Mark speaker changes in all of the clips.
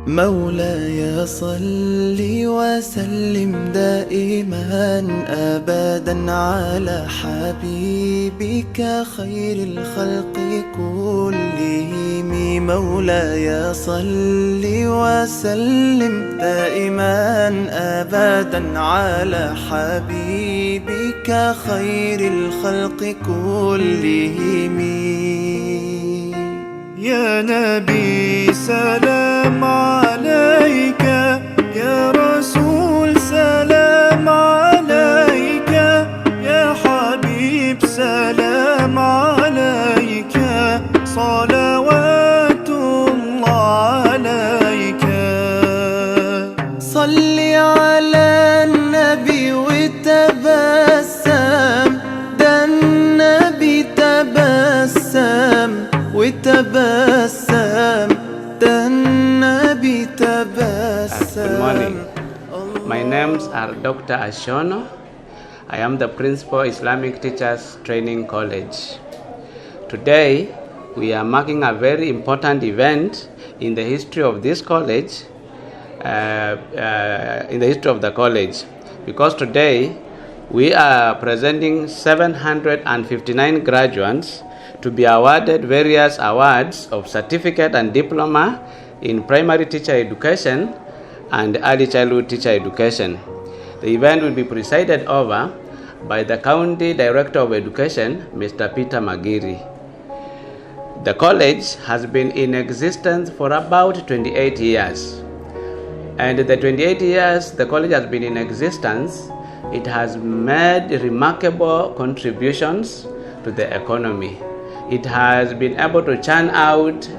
Speaker 1: مولاي صل وسلم دائما أبدا على حبيبك خير الخلق كلهم. مولاي صل وسلم دائما أبدا على حبيبك خير الخلق كلهم.
Speaker 2: يا نبي سلام عليك، يا رسول سلام عليك، يا حبيب سلام عليك، صلوات الله عليك.
Speaker 1: صل على النبي وتبسم، ده النبي تبسم وتبسم، ده النبي تبسم.
Speaker 3: Good morning. My names are Dr. Ashono. I am the principal Islamic Teachers Training College. Today we are marking a very important event in the history of this college, in the history of the college, because today we are presenting 759 graduates to be awarded various awards of certificate and diploma in primary teacher education and early childhood teacher education. The event will be presided over by the County Director of Education, Mr. Peter Magiri. The college has been in existence for about 28 years. And the 28 years the college has been in existence, it has made remarkable contributions to the economy. It has been able to churn out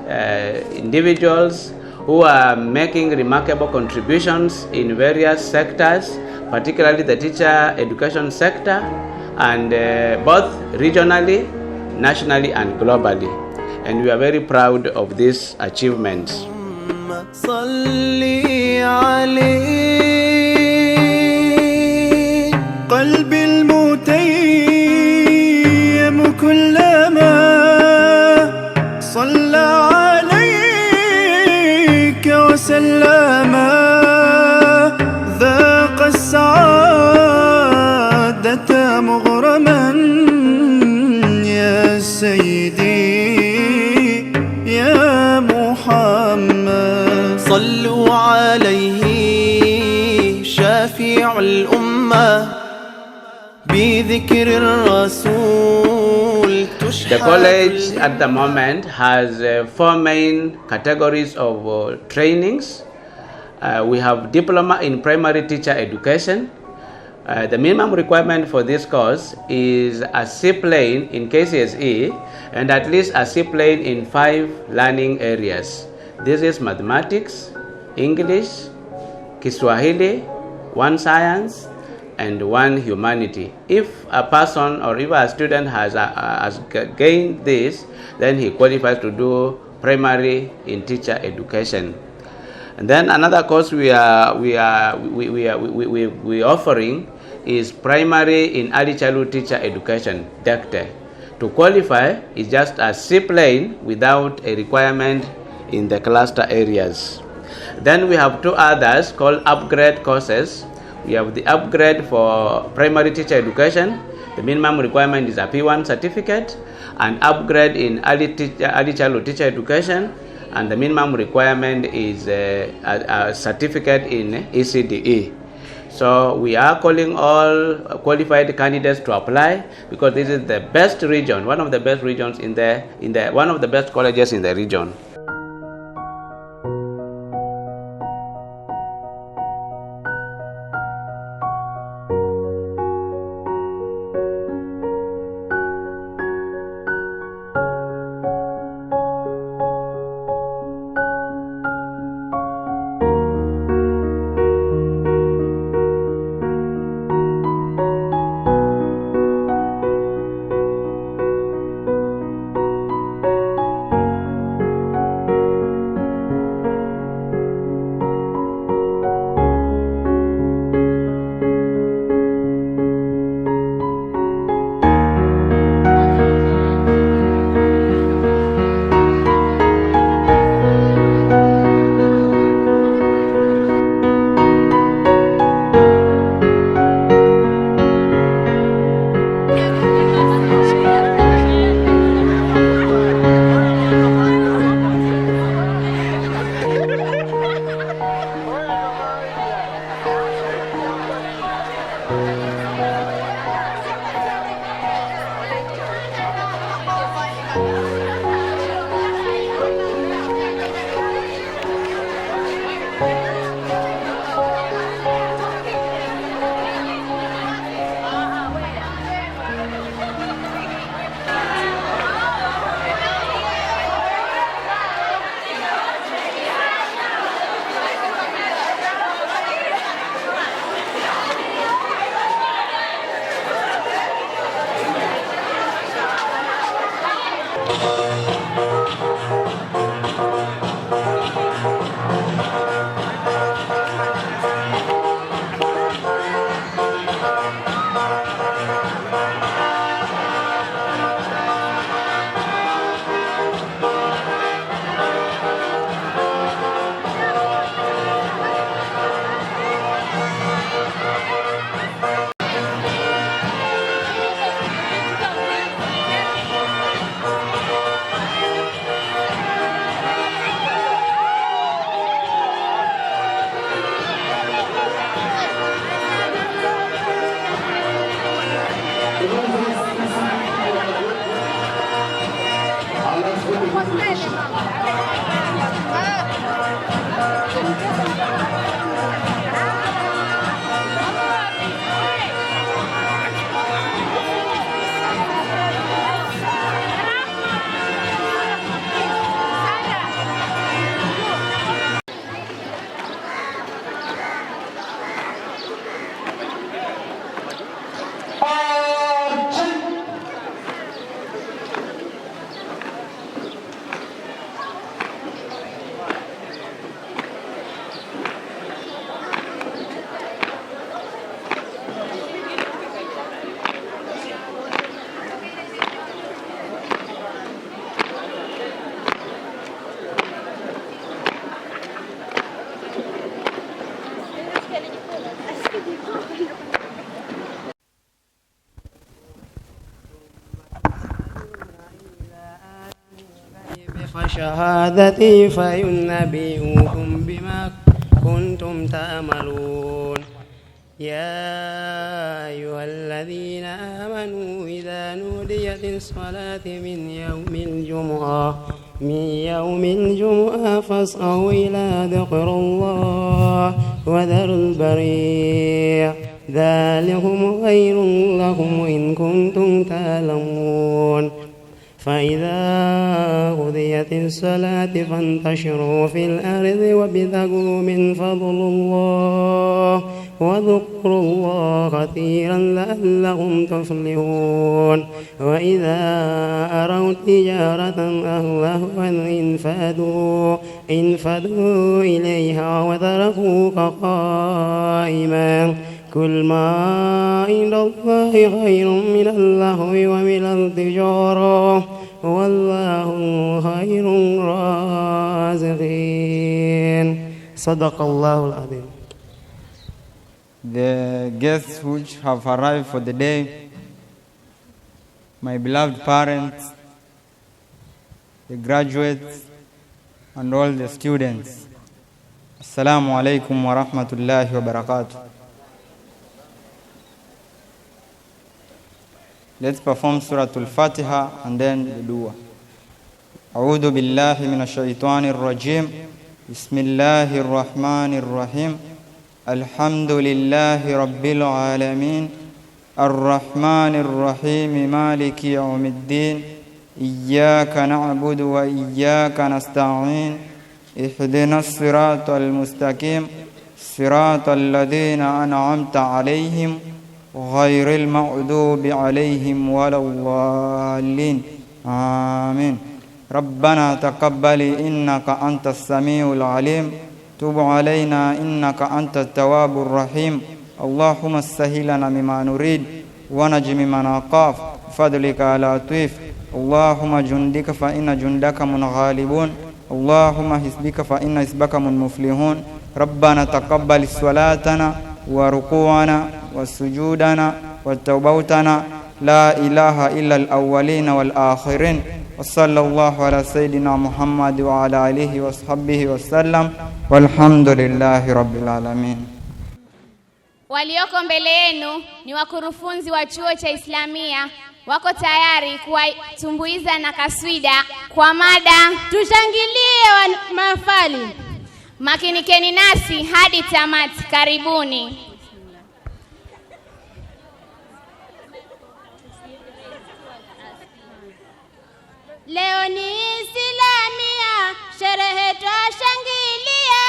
Speaker 3: individuals who are making remarkable contributions in various sectors, particularly the teacher education sector, and both regionally, nationally, and globally. And we are very proud of these achievements.
Speaker 1: صلي عليه
Speaker 2: قلبي المتيم كلما صلى عليك وسلم ذاق السعادة مغرما يا سيدي يا محمد.
Speaker 1: صلوا عليه شافع الأمة بذكر الرسول.
Speaker 3: The college at the moment has four main categories of trainings. We have diploma in primary teacher education. The minimum requirement for this course is a C plane in KCSE and at least a C plane in 5 learning areas. This is mathematics, English, Kiswahili, 1 science, and 1 humanity. If a person or if a student has gained this, then he qualifies to do primary in teacher education. And then another course we are offering is primary in early childhood teacher education, DECTE. To qualify is just a C plane without a requirement in the cluster areas. Then we have 2 others called upgrade courses. We have the upgrade for primary teacher education. The minimum requirement is a P1 certificate, and upgrade in early childhood teacher education, and the minimum requirement is a certificate in ECDE. So we are calling all qualified candidates to apply because this is the best region, one of the best regions one of the best colleges in the region.
Speaker 4: شهادتي فينبئكم بما كنتم تعملون. يا أيها الذين آمنوا إذا نوديت الصلاة من يوم الجمعة فاسعوا إلى ذكر الله وذروا البيع ذلكم خير لكم إن كنتم تعلمون. فإذا قضيت الصلاة فانتشروا في الأرض وابتغوا من فضل الله واذكروا الله كثيرا لعلكم تفلحون. وإذا أروا تجارة أو لهوا انفدوا إليها وتركوك قائما. كل ما عند الله خير من اللهو ومن التجارة والله خير الرازقين. صدق الله العظيم.
Speaker 5: The guests which have arrived for the day, my beloved parents, the graduates, and all the students. Assalamu alaikum wa rahmatullahi wa barakatuh. Let's perform Surah Al-Fatiha and then the dua. A'udhu billahi minash shaitanir rajim. Bismillahir rahmanir rahim. Alhamdulillahi rabbil alamin. Ar-Rahmanir Rahim. Maliki yawmiddin. Iyyaka na'budu wa iyyaka nasta'in. Ihdinas siratal mustaqim. Siratal ladhina an'amta alayhim غير المغضوب عليهم ولا الضالين آمين. ربنا تقبل إنك أنت السميع العليم. تب علينا إنك أنت التواب الرحيم. اللهم سهل لنا مما نريد ونجم مما نخاف بفضلك على طيف. اللهم جندك فإن جندك من غالبون. اللهم حسبك فإن حسبك من مفلحون. ربنا تقبل صلاتنا وركوعنا وسجودنا وتوبتنا. لا إله إلا الأولين والآخرين. وصلى الله على سيدنا محمد وعلى آله وصحبه وسلم والحمد لله رب العالمين.
Speaker 6: Walioko mbele yenu ni wakurufunzi wa chuo cha Islamia, wako tayari kuwatumbuiza na kaswida kwa mada tushangilie mahafali. Makinikeni nasi hadi tamati. Karibuni.
Speaker 7: Leo ni Islamia, sherehe twashangilia,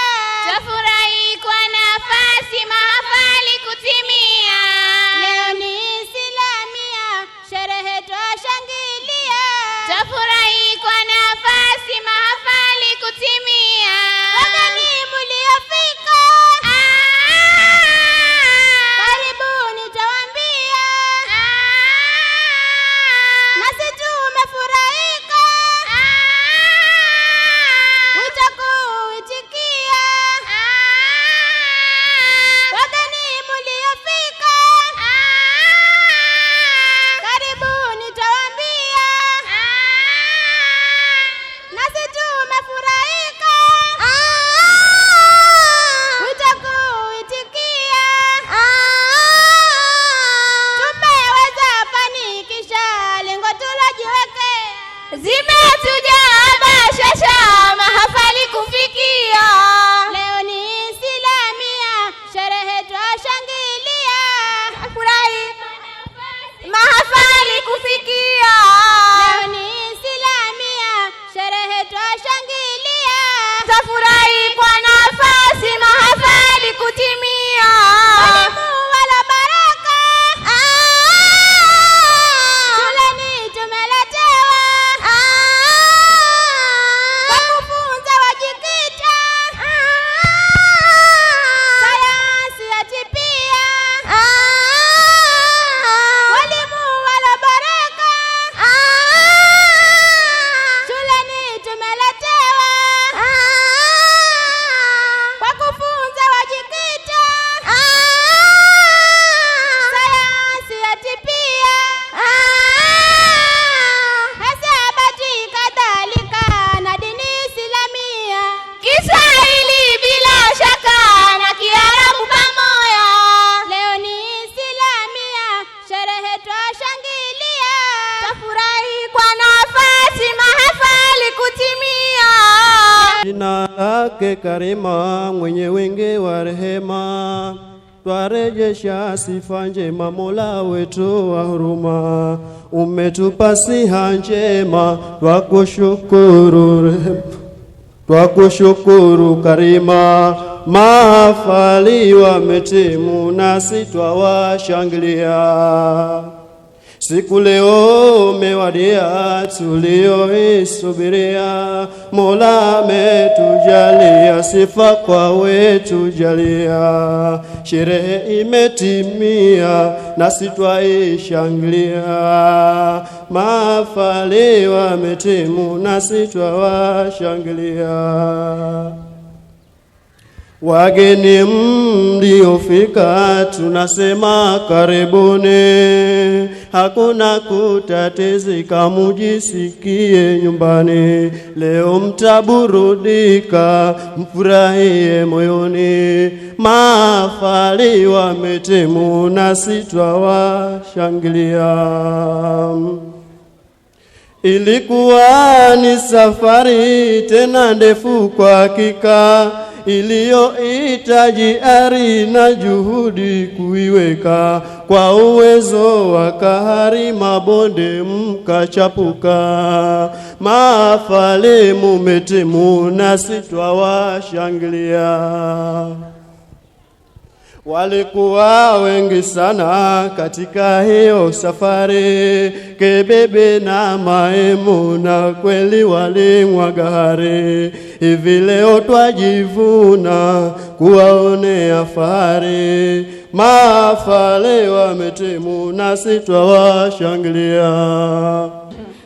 Speaker 6: tafurahi kwa nafasi mahafali kutimia.
Speaker 7: Leo ni Islamia, sherehe twashangilia,
Speaker 6: tafurahi kwa nafasi mahafali kutimia.
Speaker 7: Wageni mliofika, karibuni tawaambia, nasi tumefurahi.
Speaker 4: wake karima, mwenye wingi wa rehema. Twarejesha sifa njema Mola wetu wa huruma, umetupa siha njema, twakushukuru karima. Mahafali wametimu nasi twawashangilia, siku leo mewadia tulioisubiria. Mola ametujalia sifa kwa wetu jalia, sherehe imetimia nasi twaishangilia. Mahafali wametimu nasi twawashangilia. Wageni mliofika tunasema karibuni, hakuna kutatizika, mujisikie nyumbani. Leo mtaburudika, mfurahie moyoni. Mahafali wametimu nasi twawashangilia. Ilikuwa ni safari tena ndefu kwa hakika, iliyohitaji ari na juhudi kuiweka. Kwa uwezo wa kahari mabonde mkachapuka, mahafali mumetimu nasi twawashangilia. Walikuwa wengi sana katika hiyo safari, kebebe na maemu na kweli walimwaga hari. Hivi leo twajivuna kuwaonea fahari, mahafali wametimu nasi twawashangilia.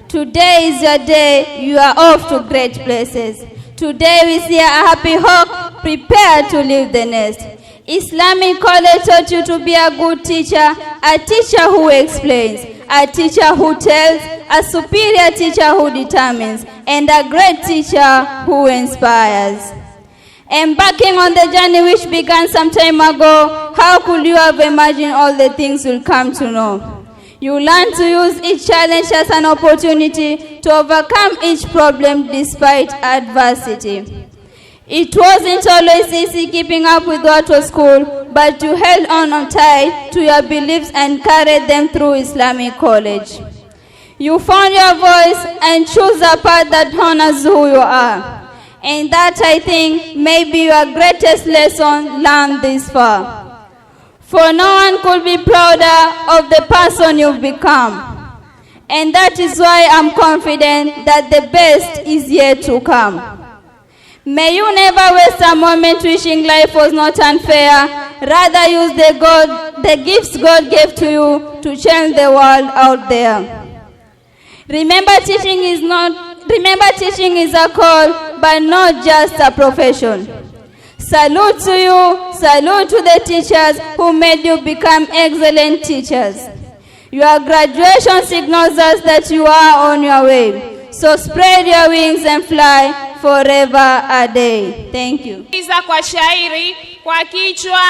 Speaker 8: Today is your day, you are off to great places. Today we see a happy hawk, prepare to leave the nest. Islamic College taught you to be a good teacher, a teacher who explains, a teacher who tells, a superior teacher who determines, and a great teacher who inspires. Embarking on the journey which began some time ago, how could you have imagined all the things you'll come to know? You learn to use each challenge as an opportunity to overcome each problem despite adversity. It wasn't always easy keeping up with what was cool, but you held on tight to your beliefs and carried them through Islamic College. You found your voice and chose a path that honors who you are. And that, I think, may be your greatest lesson learned this far. For no one could be prouder of the person you've become. And that is why I'm confident that the best is yet to come. May you never waste a moment wishing life was not unfair. Rather use the gifts God gave to you to change the world out there. Remember, teaching is a call, but not just a profession. Salute to you, salute to the teachers who made you become excellent teachers. Your graduation signals us that you are on your way. So spread your wings and fly forever a day. Thank you.
Speaker 6: Kwa shairi kwa kichwa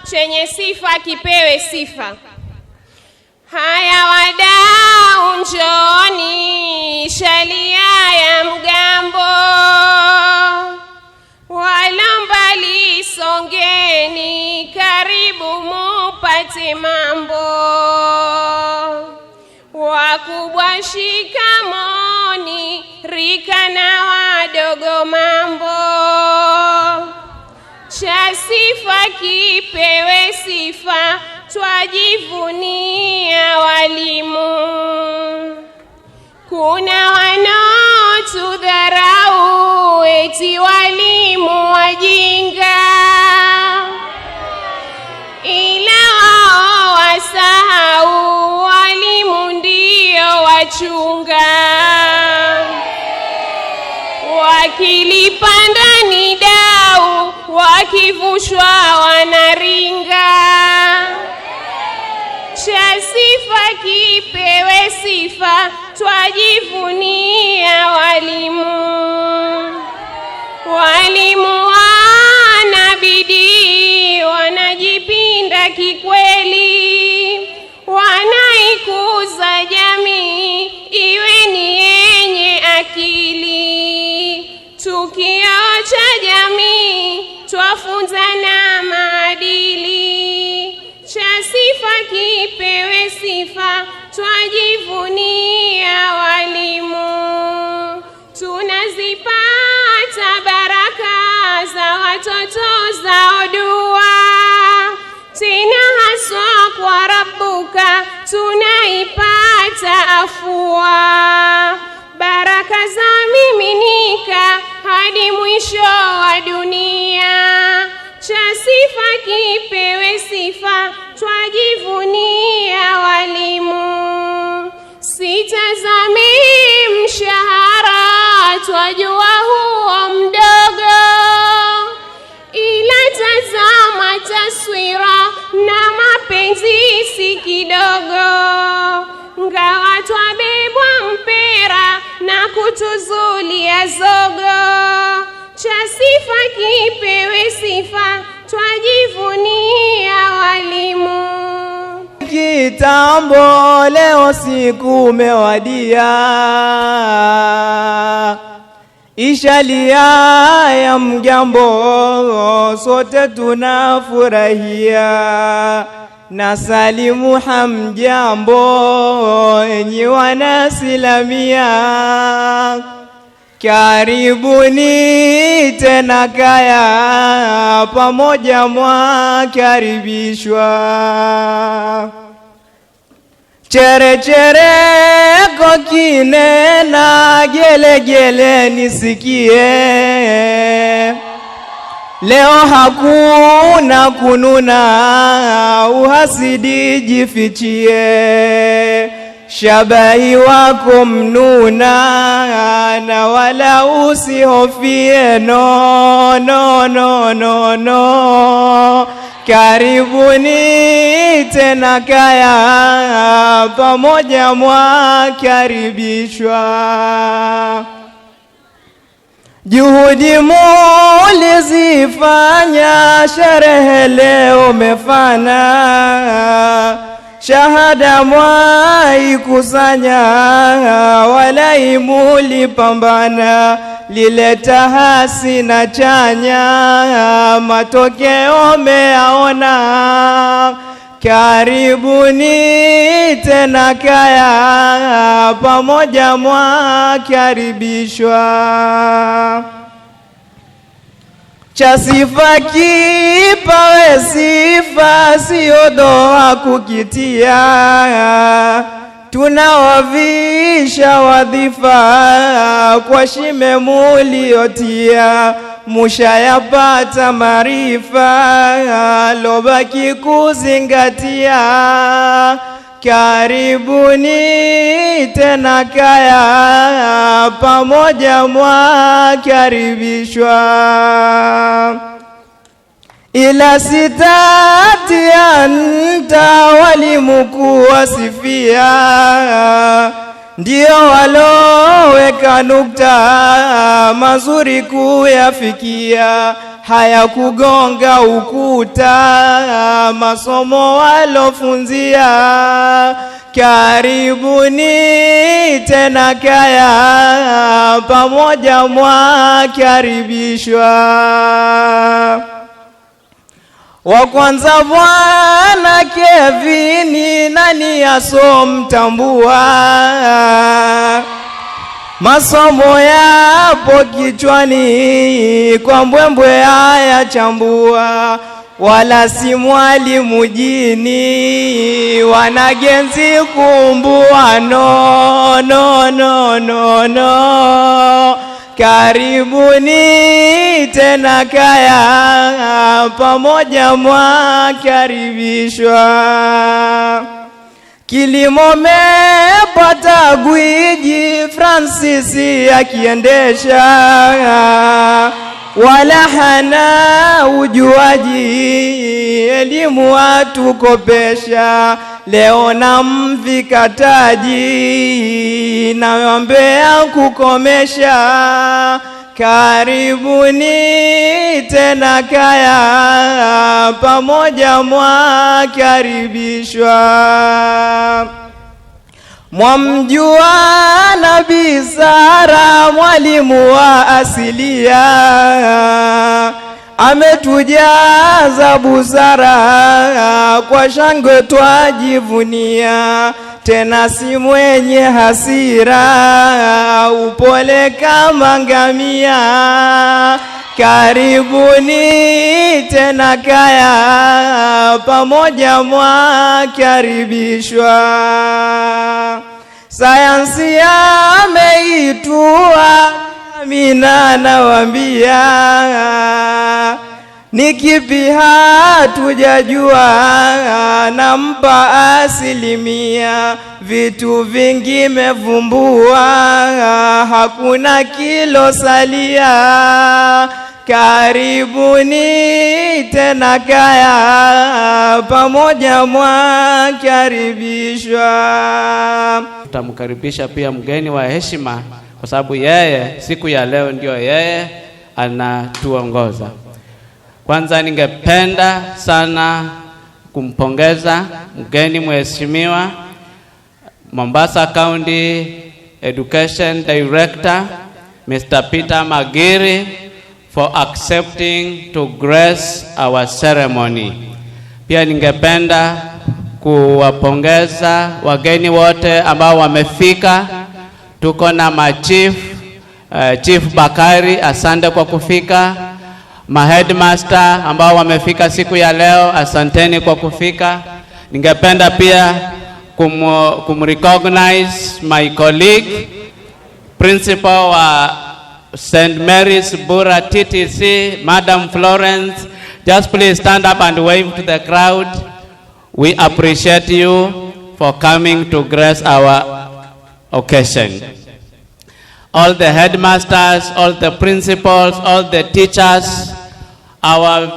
Speaker 6: chenye sifa kipewe sifa. Haya wadau njoni, shalia ya mgambo, wala mbali songeni, karibu mupate mambo. Wakubwa shikamoni, rika na wadogo mambo. Cha sifa kipewe sifa, twajivunia walimu. Kuna wanaotudharau eti walimu wajinga, ila wao wasahau walimu ndio wachunga. Wakilipanda ni dau, wakivushwa wanaringa. Cha sifa kipewe sifa, twajivunia walimu. Walimu wana bidii, wanajipinda kikweli, wanaikuza jamii iwe ni yenye akili. Tukio cha jamii twafunza na maadili, cha sifa kipewe sifa, twajivunia walimu. Tunazipata baraka za watoto zao dua, tena haswa kwa Rabbuka tunaipata afua. Baraka za miminika hadi mwisho wa dunia, cha sifa kipewe sifa, twajivunia walimu. Sitazame mshahara, twajua huo mdogo, ila tazama taswira na mapenzi si kidogo. Ngawa twabebwa mpera na kutuzulia zogo, cha sifa kipewe sifa, twajivunia walimu.
Speaker 9: Kitambo leo siku mewadia, ishalia ya mgambo, sote tunafurahia. Na salimu hamjambo enyi wanasilamia, karibuni tena kaya, pamoja mwakaribishwa. Chere chere kokinena, gele gele nisikie. Leo hakuna kununa, uhasidi jifichie. Shabahi wako mnuna, na wala usihofie, no no no no no. Karibuni tena kaya, pamoja mwakaribishwa. Juhudi mulizifanya, sherehe leo mefana. Shahada mwaikusanya, walai mulipambana. Lileta hasina chanya, matokeo meaona. Karibuni tena kaya, pamoja mwakaribishwa. Cha sifa kipawe sifa, sio doa kukitia. Tunawavisha wadhifa, kwa shime muliotia. Mushayapata maarifa, lobaki kuzingatia. Karibuni tena kaya, pamoja mwakaribishwa. Ila sitati anta, walimu kuwasifia. Ndio waloweka nukta, mazuri kuyafikia. Haya kugonga ukuta, masomo walofunzia. Karibuni tena kaya, pamoja mwakaribishwa. Wa kwanza Bwana Kevini, nani asomtambua? Masomo yapo kichwani, kwa mbwembwe haya chambua. Wala si mwalimu jini, wanagenzi kumbua, no no no no no. Karibuni tena kaya, pamoja mwakaribishwa. Kilimo mepata gwiji, Francis akiendesha. Wala hana ujuaji, elimu atukopesha. Leo namvika taji, naombea kukomesha. Karibuni tena kaya, pamoja mwakaribishwa. Mwamjua Nabii Sara, mwalimu wa asilia. ametujaza busara, kwa shangwe twajivunia, tena si mwenye hasira, upole kama ngamia. Karibuni tena kaya, pamoja mwakaribishwa. Sayansi ameitua, Amina nawambia, ni kipi hatujajua, nampa asilimia. Vitu vingi mevumbua, hakuna kilosalia. Karibuni tena kaya, pamoja mwakaribishwa.
Speaker 3: Tutamkaribisha pia mgeni wa heshima, kwa sababu yeye siku ya leo ndio yeye anatuongoza. Kwanza ningependa sana kumpongeza mgeni mheshimiwa Mombasa County Education Director Mr. Peter Magiri for accepting to grace our ceremony. Pia ningependa kuwapongeza wageni wote ambao wamefika. Tuko na Chief Bakari, asante kwa kufika. Headmaster ambao wamefika siku ya leo, asanteni kwa kufika. Ningependa pia recognize my colleague, Principal wa St. Mary's Bura TTC, Madam Florence. Just please stand up and wave to the crowd. We appreciate you for coming to grace our occasion. All the headmasters, all the principals, all the teachers, our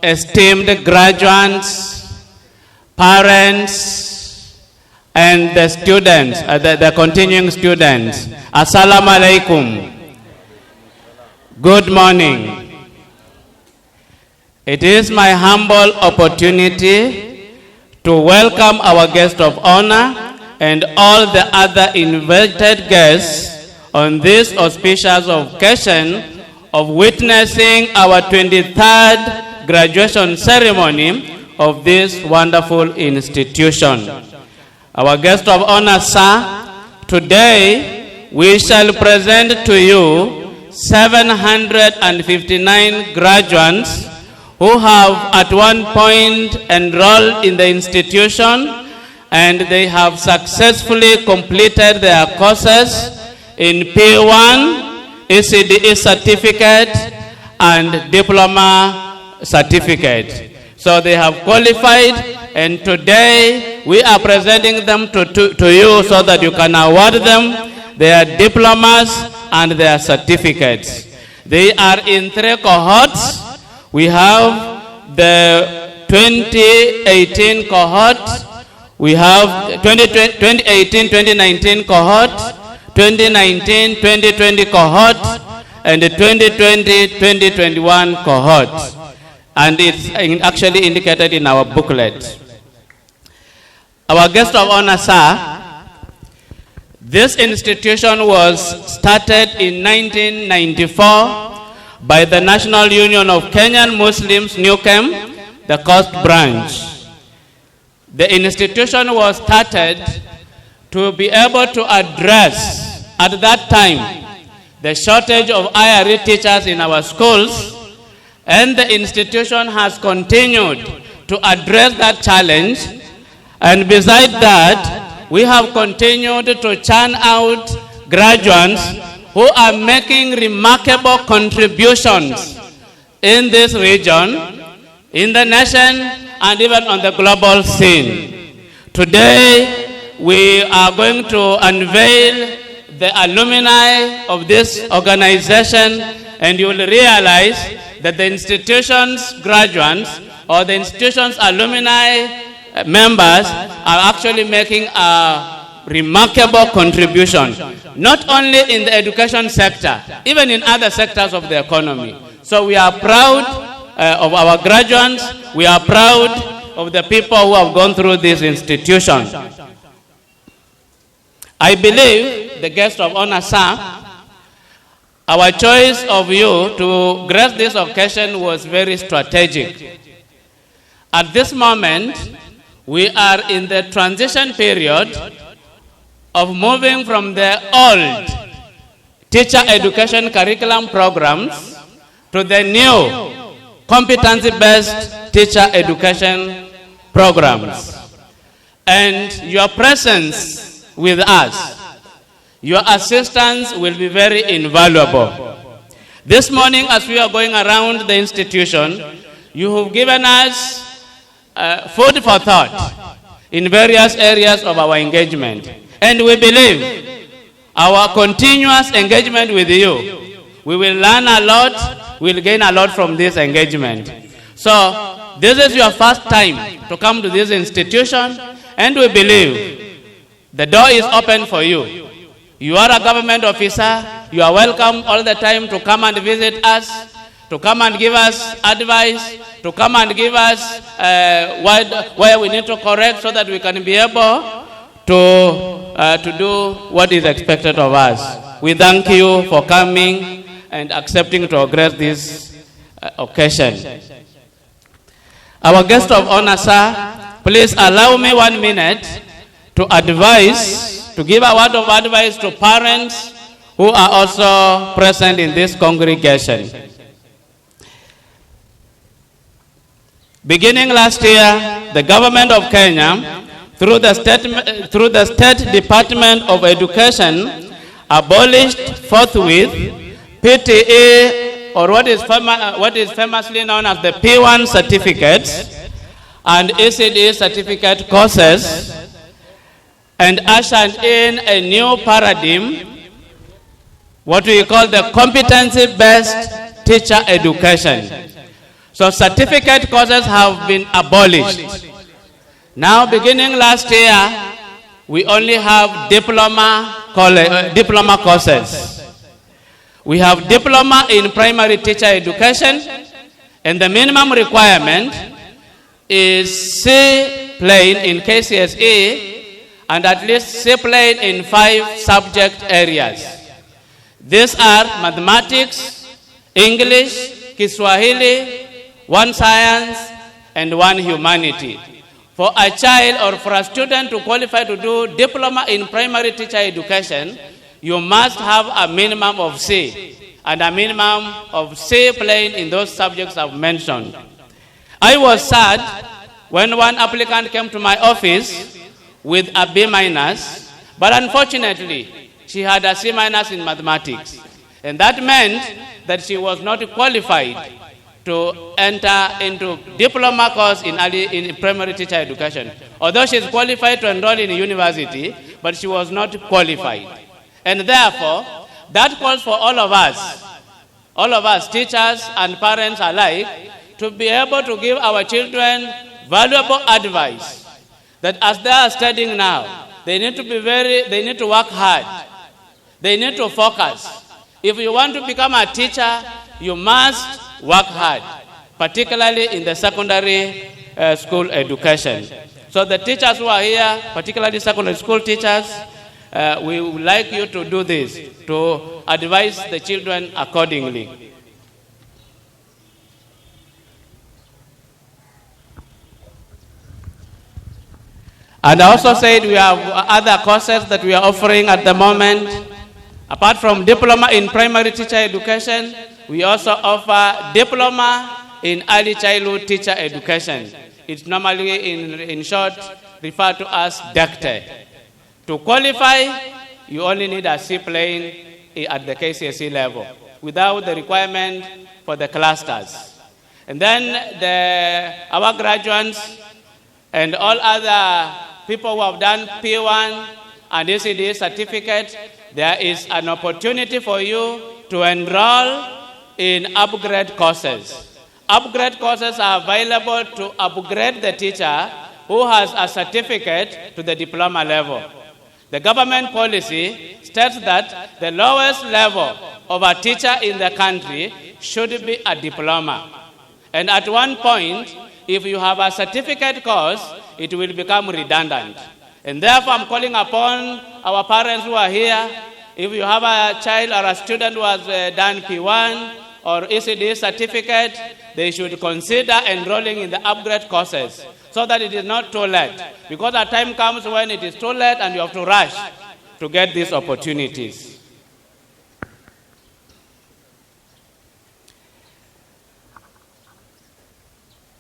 Speaker 3: esteemed graduates, parents, and the students, the continuing students. Assalamu alaikum. Good morning. It is my humble opportunity to welcome our guest of honor and all the other invited guests on this auspicious occasion of witnessing our 23rd graduation ceremony of this wonderful institution. Our guest of honor, sir, today we shall present to you 759 graduates who have at one point enrolled in the institution, and they have successfully completed their courses in P1, ECDE certificate, and Diploma certificate. So they have qualified, and today we are presenting them to you so that you can award them their diplomas and their certificates. They are in 3 cohorts. We have the 2018 cohort, we have 2018-2019 cohort, 2019-2020 cohort, and the 2020-2021 cohort. And it's actually indicated in our booklet. Our guest of honor, sir, this institution was started in 1994 by the National Union of Kenyan Muslims, NUKEM, the Coast Branch. The institution was started to be able to address, at that time, the shortage of IRE teachers in our schools, and the institution has continued to address that challenge. And besides that, we have continued to churn out graduates who are making remarkable contributions in this region, in the nation, and even on the global scene. Today, we are going to unveil the alumni of this organization, and you will realize that the institution's graduates or the institution's alumni members are actually making a remarkable contribution, not only in the education sector, even in other sectors of the economy. So we are proud of our graduates. We are proud of the people who have gone through this institution. I believe, the guest of honor, sir, Our choice of you to grace this occasion was very strategic. At this moment, we are in the transition period of moving from the old teacher education curriculum programs to the new competency-based teacher education programs. And your presence with us, your assistance will be very invaluable. This morning, as we are going around the institution, you have given us food for thought in various areas of our engagement. And we believe our continuous engagement with you, we will learn a lot, we will gain a lot from this engagement. So, this is your first time to come to this institution, and we believe the door is open for you. You are a government officer, you are welcome all the time to come and visit us, to come and give us advice, to come and give us where we need to correct so that we can be able to do what is expected of us. We thank you for coming and accepting to grace this occasion. Our guest of honor, sir, please allow me 1 minute to give a word of advice to parents who are also present in this congregation. Beginning last year, the government of Kenya, through the State Department of Education, abolished forthwith PTE, or what is famously known as the P1 certificates and ECDE certificate courses, and ushered in a new paradigm, what we call the competency-based teacher education. So certificate courses have been abolished. Now, beginning last year, we only have diploma courses. We have diploma in primary teacher education, and the minimum requirement is C plain in KCSE, and at least C plain in 5 subject areas. These are mathematics, English, Kiswahili, 1 science, and 1 humanity. For a child or for a student to qualify to do diploma in primary teacher education, you must have a minimum of C and a minimum of C plain in those subjects I've mentioned. I was sad when one applicant came to my office with a B minus, but unfortunately, she had a C minus in mathematics. And that meant that she was not qualified to enter into diploma course in primary teacher education. Although she is qualified to enroll in university, but she was not qualified. And therefore, that calls for all of us, teachers and parents alike, to be able to give our children valuable advice that as they are studying now, they need to work hard. They need to focus. If you want to become a teacher, you must work hard, particularly in the secondary school education. So the teachers who are here, particularly secondary school teachers, we would like you to do this, to advise the children accordingly. And I also said we have other courses that we are offering at the moment. Apart from diploma in primary teacher education, we also offer diploma in early childhood teacher education. It's normally, in short, referred to as DECTE. To qualify, you only need a C plain at the KCSE level, without the requirement for the clusters. And then our graduates and all other people who have done P1 and ECDE certificate, there is an opportunity for you to enroll in upgrade courses. Upgrade courses are available to upgrade the teacher who has a certificate to the diploma level. The government policy states that the lowest level of a teacher in the country should be a diploma. And at one point, if you have a certificate course, it will become redundant. And therefore, I'm calling upon our parents who are here If you have a child or a student who has done P1 or ECDE certificate, they should consider enrolling in the upgrade courses so that it is not too late. Because a time comes when it is too late and you have to rush to get these opportunities.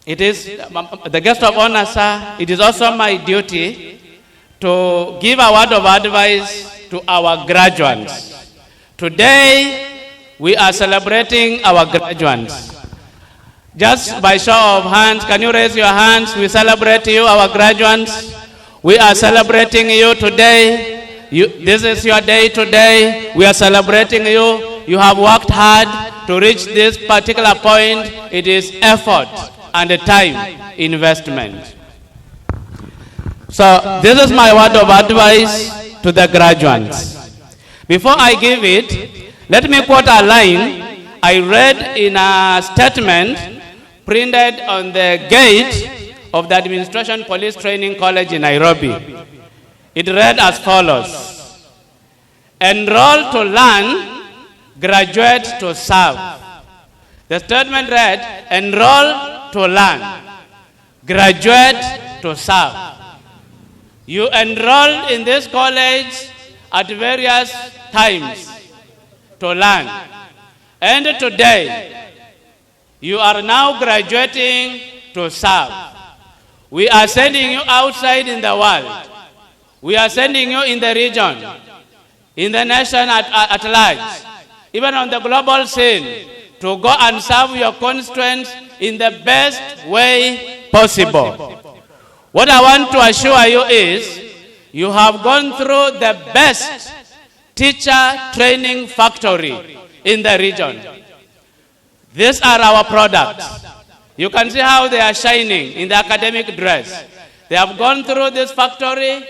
Speaker 3: It is, the guest of honor, sir, it is also my duty to give a word of advice to our graduates. Today, we are celebrating our graduates. Just by show of hands, can you raise your hands? We celebrate you, our graduates. We are celebrating you today. This is your day today. We are celebrating you. You have worked hard to reach this particular point. It is effort and a time investment. So this is my word of advice to the graduates. Before I give it, let me quote a line I read in a statement printed on the gate of the Administration Police Training College in Nairobi. It read as follows: enroll to learn, graduate to serve. The statement read, enroll to learn, graduate to serve. You enrolled in this college at various times to learn. And today, you are now graduating to serve. We are sending you outside in the world. We are sending you in the region, in the nation at large, even on the global scene, to go and serve your constituents in the best way possible. What I want to assure you is, you have gone through the best teacher training factory in the region. These are our products. You can see how they are shining in the academic dress. They have gone through this factory,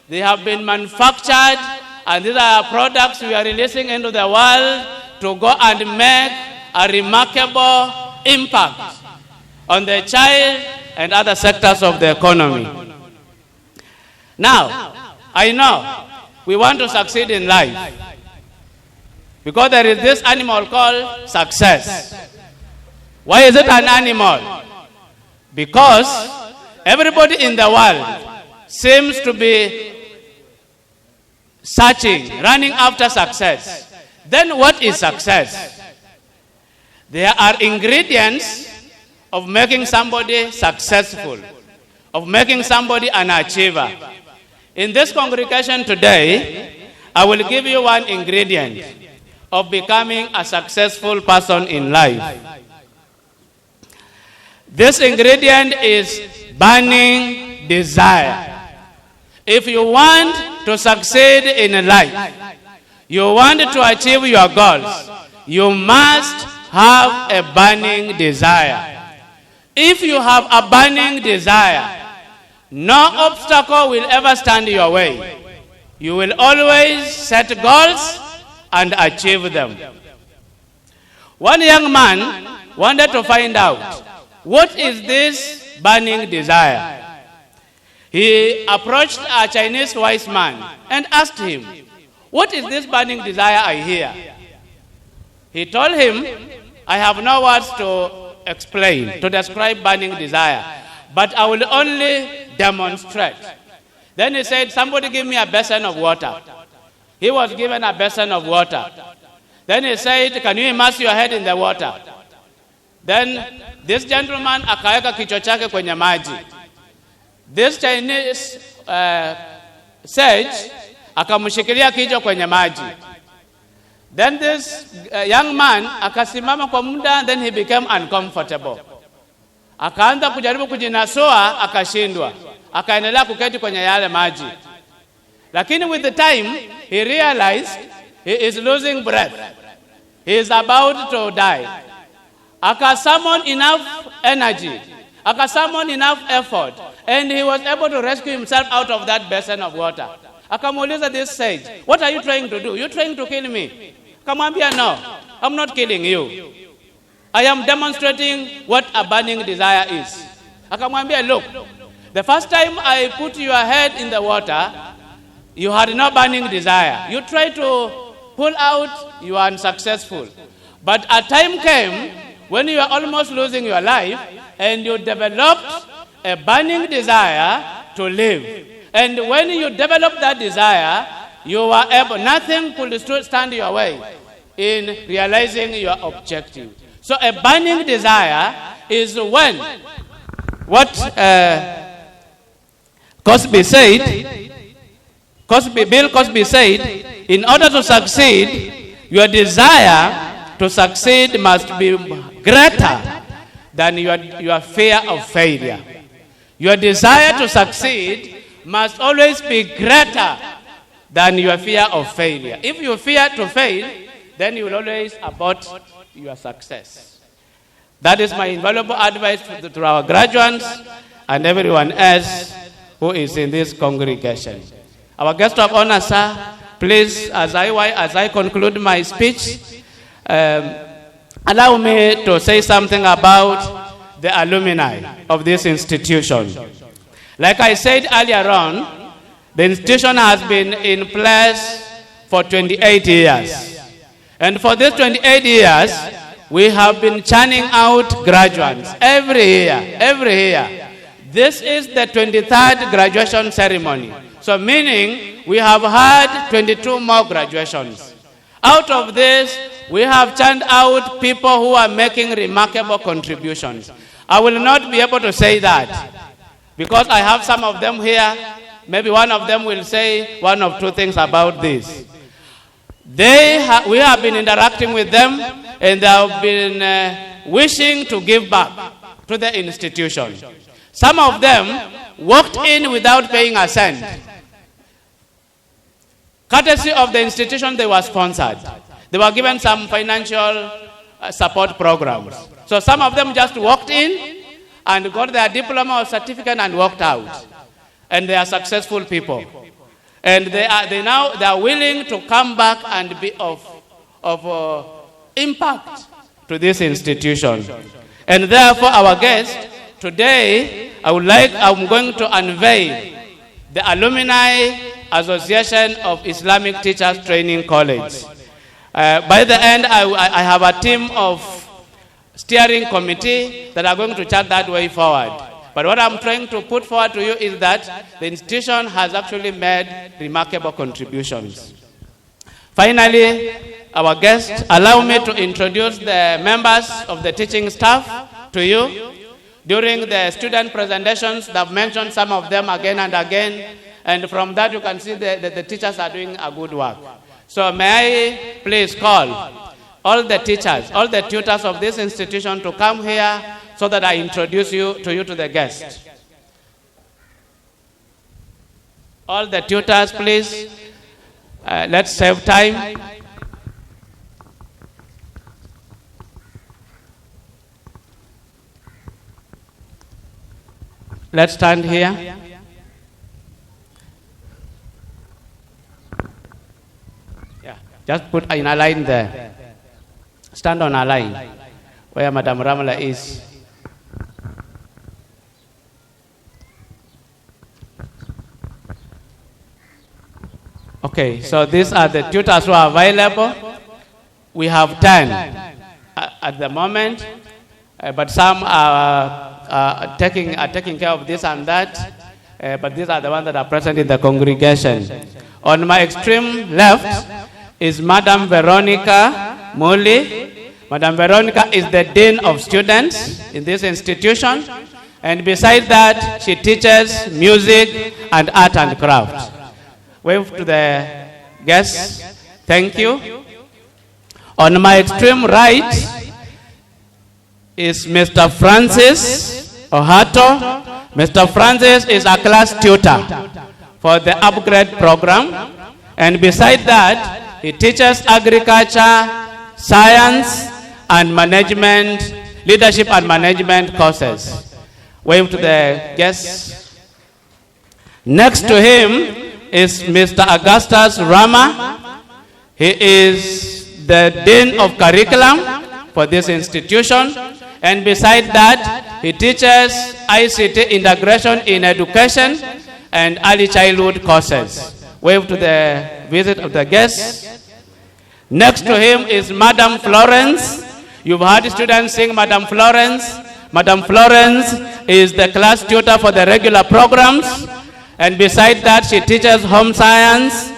Speaker 3: they have been manufactured, and these are products we are releasing into the world to go and make a remarkable impact on the child and other sectors of the economy. Now, I know we want to succeed in life because there is this animal called success. Why is it an animal? Because everybody in the world seems to be searching, running after success. Then what is success? There are ingredients of making somebody successful, of making somebody an achiever. In this congregation today, I will give you one ingredient of becoming a successful person in life. This ingredient is burning desire. If you want to succeed in life, you want to achieve your goals, you must have a burning desire. If you have a burning desire, no obstacle will ever stand your way. You will always set goals and achieve them. One young man wanted to find out, what is this burning desire? He approached a Chinese wise man and asked him, what is this burning desire I hear? He told him, I have no words to explain, to describe burning desire, but I will only demonstrate. Then he said, somebody give me a basin of water. He was given a basin of water. Then he said, can you immerse your head in the water? Then this gentleman akaweka kichwa chake kwenye maji. This Chinese sage akamshikilia kichwa kwenye maji. Then this young man akasimama kwa muda, then he became uncomfortable. Akaanza kujaribu kujinasua, akashindwa. Akaendelea kuketi kwenye yale maji. Lakini with the time, he realized he is losing breath. He is about to die. Akasummon enough energy, akasummon enough effort, and he was able to rescue himself out of that basin of water. Akamuuliza this sage, what are you trying to do? You're trying to kill me. Akamwambia, no, I'm not killing you. I am demonstrating what a burning desire is. Akamwambia, look, the first time I put your head in the water, you had no burning desire. You tried to pull out, you are unsuccessful. But a time came when you are almost losing your life and you developed a burning desire to live. And when you develop that desire, you were able, nothing could stand your way in realizing your objective. So a burning desire is when what Bill Cosby said, in order to succeed, your desire to succeed must be greater than your fear of failure. Your desire to succeed must always be greater than your fear of failure. If you fear to fail, then you will always abort your success. That is my invaluable advice to our graduates and everyone else who is in this congregation. Our guest of honor, sir, please, as I conclude my speech, allow me to say something about the alumni of this institution. Like I said earlier on, the institution has been in place for 28 years. And for these 28 years, we have been churning out graduates every year. This is the 23rd graduation ceremony. So meaning we have had 22 more graduations. Out of this, we have churned out people who are making remarkable contributions. I will not be able to say that because I have some of them here. Maybe one of them will say one or two things about this. We have been interacting with them and they have been wishing to give back to the institution. Some of them walked in without paying a cent. Courtesy of the institution, they were sponsored. They were given some financial support programs. So some of them just walked in and got their diploma or certificate and walked out. And they are successful people. And they are willing to come back and be of impact to this institution. And therefore, our guest today, I'm going to unveil the Alumni Association of Islamic Teachers Training College. By the end, I have a team of steering committee that are going to chart that way forward. But what I'm trying to put forward to you is that the institution has actually made remarkable contributions. Finally, our guests, allow me to introduce the members of the teaching staff to you. During the student presentations, they've mentioned some of them again and again, and from that you can see that the teachers are doing a good work. So may I please call all the teachers, all the tutors of this institution to come here so that I introduce you to the guests. All the tutors, please. Let's save time. Let's stand here. Yeah, just put in a line there. Stand on a line where Madam Ramala is. Okay, so these are the tutors who are available. We have 10 at the moment, but some are taking care of this and that, but these are the ones that are present in the congregation. On my extreme left is Madam Veronica Muli. Madam Veronica is the Dean of Students in this institution, and beside that, she teaches music and art and craft. Wave to the guests. Thank you. On my extreme right is Mr. Francis Ohato. Mr. Francis is a class tutor for the upgrade program. And beside that, he teaches agriculture, science, and management, leadership and management courses. Wave to the guests. Next to him is Mr. Augustus Rama. He is the Dean of Curriculum for this institution. And beside that, he teaches ICT integration in education and early childhood courses. Wave to the visit of the guests. Next to him is Madam Florence. You've heard students sing Madam Florence. Madam Florence is the class tutor for the regular programs. And beside that, she teaches home science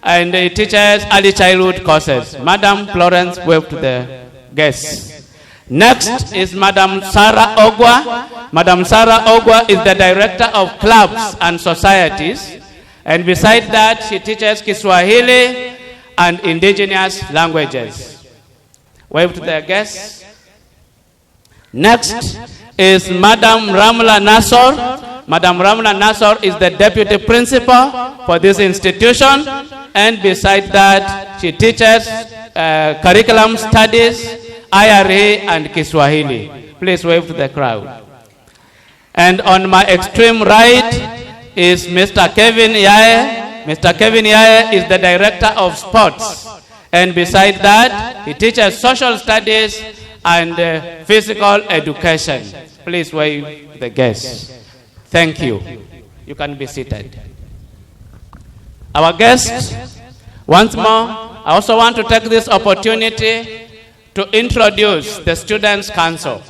Speaker 3: and teaches early childhood courses. Madam Florence, wave to the guests. Next is Madam Sarah Ogwa. Madam Sarah Ogwa is the director of clubs and societies. And beside that, she teaches Kiswahili and indigenous languages. Wave to the guests. Next is Madam Ramla Nasor. Madam Ramla Nasor is the deputy principal for this institution. And beside that, she teaches curriculum studies, IRA, and Kiswahili. Please wave to the crowd. And on my extreme right is Mr. Kevin Yae. Mr. Kevin Yae is the director of sports. And beside that, he teaches social studies and physical education. Please wave the guests. Thank you. You can be seated. Our guests, once more, I also want to take this opportunity to introduce the Students' Council.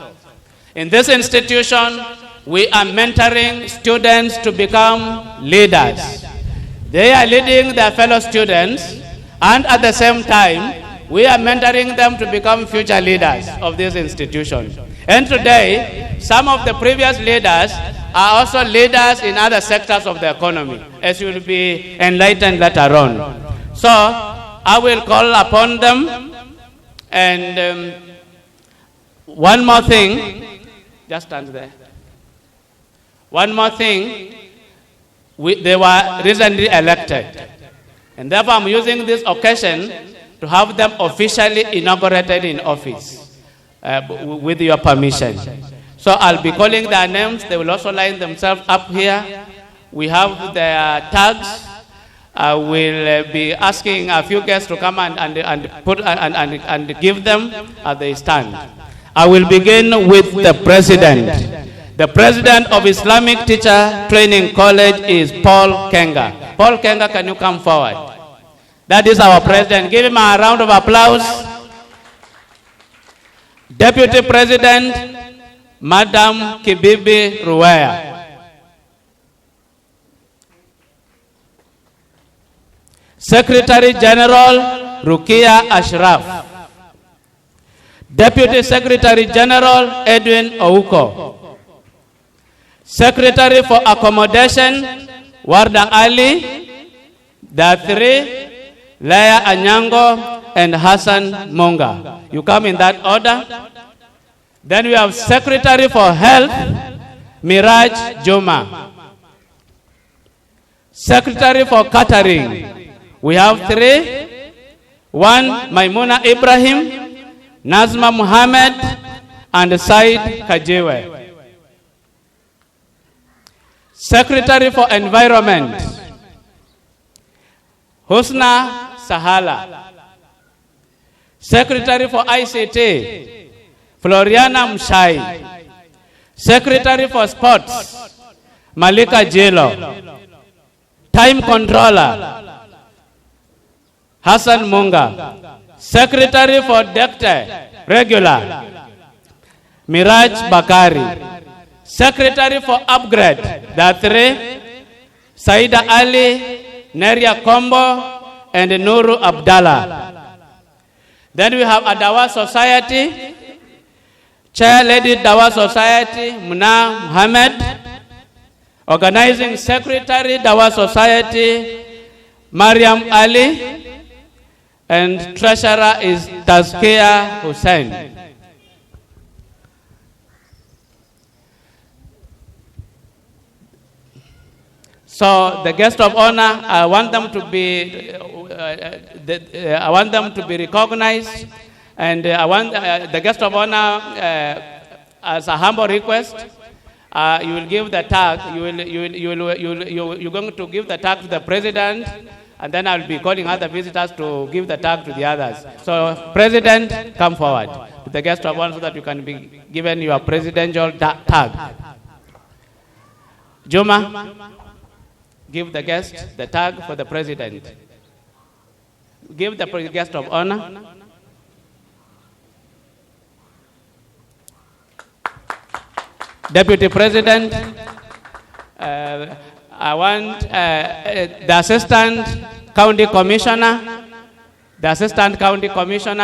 Speaker 3: In this institution, we are mentoring students to become leaders. They are leading their fellow students, and at the same time, we are mentoring them to become future leaders of this institution. And today, some of the previous leaders are also leaders in other sectors of the economy, as you will be enlightened later on. So, I will call upon them. And one more thing, just stand there. One more thing, they were recently elected. And therefore, I'm using this occasion to have them officially inaugurated in office, with your permission. So I'll be calling their names. They will also line themselves up here. We have their tags. I will be asking a few guests to come and give them as they stand. I will begin with the president. The president of Islamic Teacher Training College is Paul Kenga. Paul Kenga, can you come forward? That is our president. Give him a round of applause. Deputy President, Madam Kibibi Ruwaya. Secretary General Rukia Ashraf. Deputy Secretary General Edwin Ouko. Secretary for Accommodation Warda Ali. There are three, Laya Anyango and Hassan Monga. You come in that order. Then we have Secretary for Health Miraj Juma. Secretary for Catering, we have three. One, Maimuna Ibrahim, Nazma Muhammad, and Said Kajiwe. Secretary for Environment, Husna Sahala. Secretary for ICT, Floriana Mshai. Secretary for Sports, Malika Jelo. Time Controller, Hassan Munga. Secretary for Deputy Regular, Miraj Bakari. Secretary for Upgrade, there are three, Saida Ali, Neria Kombo, and Nuru Abdallah. Then we have Adawa Society, Chair Lady Dawa Society, Muna Muhammad. Organizing Secretary Dawa Society, Mariam Ali. And Treasurer is Tazkia Hussain. So the guest of honor, I want them to be recognized, and I want the guest of honor, as a humble request, you will give the tag. You're going to give the tag to the president, and then I'll be calling other visitors to give the tag to the others. So, President, come forward to the guest of honor so that you can be given your presidential tag. Juma, give the guest the tag for the president. Give the guest of honor. Deputy President, I want the Assistant County Commissioner,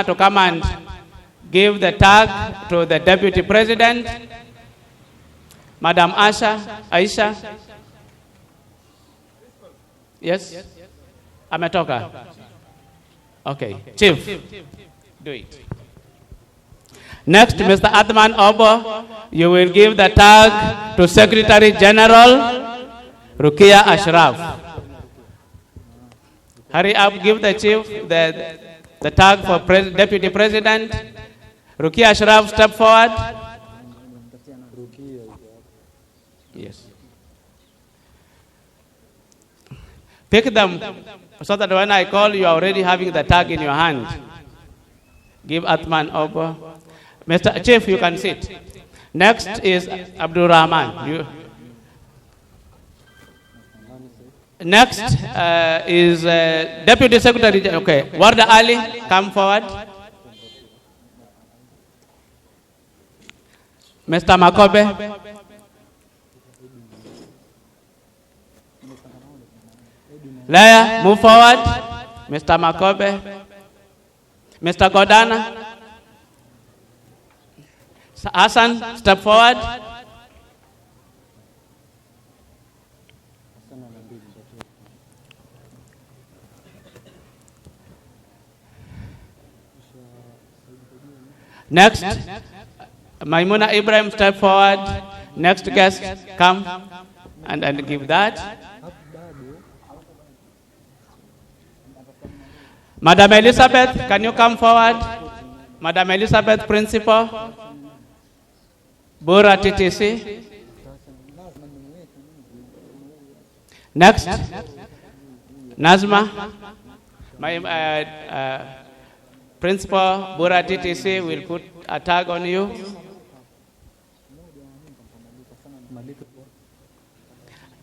Speaker 3: to come and give the tag to the Deputy President. Madam Aisha. Yes? Ametoka. Okay, Chief, do it. Next, Mr. Athman Obo, you will give the tag to Secretary General Rukia Ashraf. Hurry up, give the Chief the tag for Deputy President. Rukia Ashraf, step forward. Yes. Pick them so that when I call, you are already having the tag in your hand. Give Athman Obo. Mr. Chief, you can sit. Next is Abdul Rahman. Next is Deputy Secretary. Okay, Warda Ali, come forward. Mr. Makobe. Leah, move forward. Mr. Makobe. Mr. Godana. Hassan, step forward. Next, Maimuna Ibrahim, step forward. Next guest, come and give that. Madam Elizabeth, can you come forward? Madam Elizabeth, Principal. Bura TTC. Next, Nazma, my Principal, Bura TTC will put a tag on you.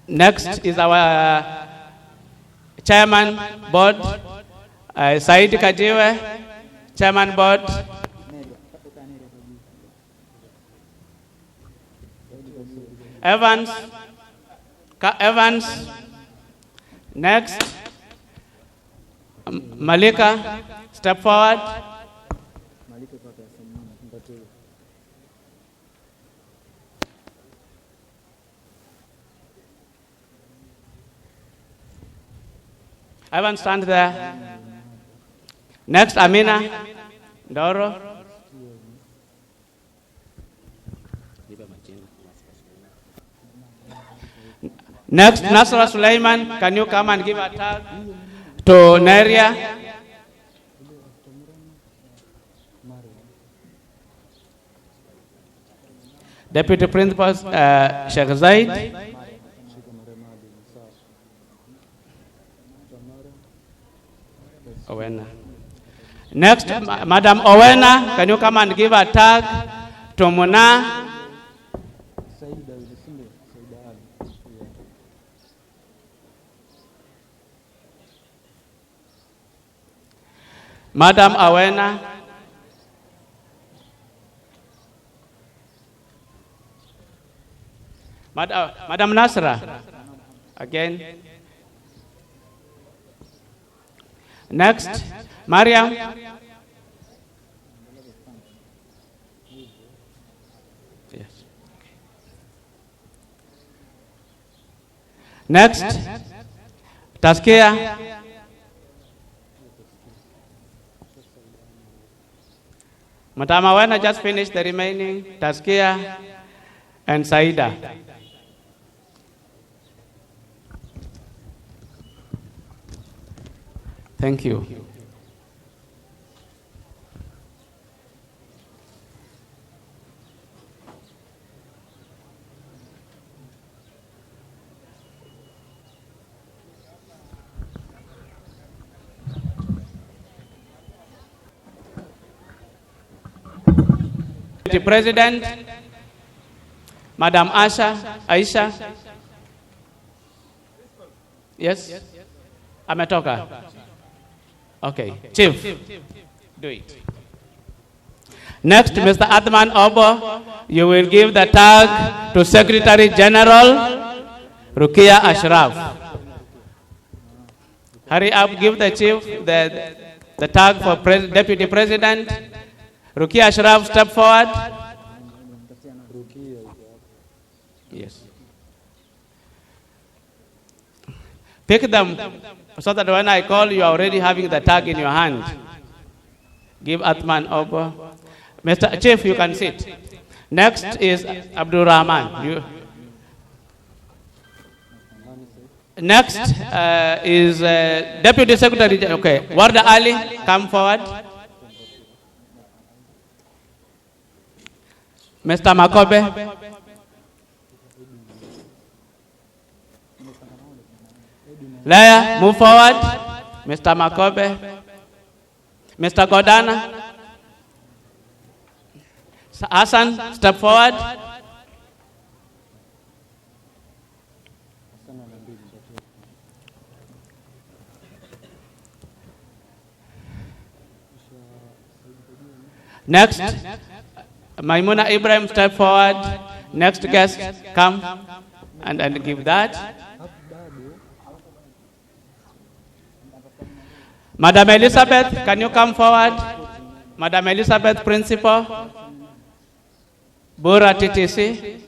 Speaker 3: Next is our Chairman Board, Said Kajiwe, Chairman Board. Evans. Next, Malika, step forward. Evans, stand there. Next, Amina Doro. Next, Nasra Sulaiman, can you come and give a tag to Neria? Deputy Principal, Sheikh Zaid. Owena. Next, Madam Owena, can you come and give a tag to Muna? Madam Awena. Madam Nasra. Again. Next, Mariam. Yes. Next, Taskia. Madam Awena just finished the remaining, Taskia and Saida. Thank you. The President, Madam Aisha. Yes? Ametoka. Okay, Chief, do it. Next, Mr. Atman Obo, you will give the tag to Secretary General Rukia Ashraf. Hurry up, give the chief the tag for Deputy President. Rukia Ashraf, step forward. Yes. Pick them so that when I call, you are already having the tag in your hand. Give Atman Obo. Mr. Chief, you can sit. Next is Abdul Rahman. Next is Deputy Secretary. Okay, Warda Ali, come forward. Mr. Makobe. Leah, move forward. Mr. Makobe. Mr. Godana. Hassan, step forward. Next, Maimuna Ibrahim, step forward. Next guest, come and give that. Madam Elizabeth, can you come forward? Madam Elizabeth, Principal. Bura TTC.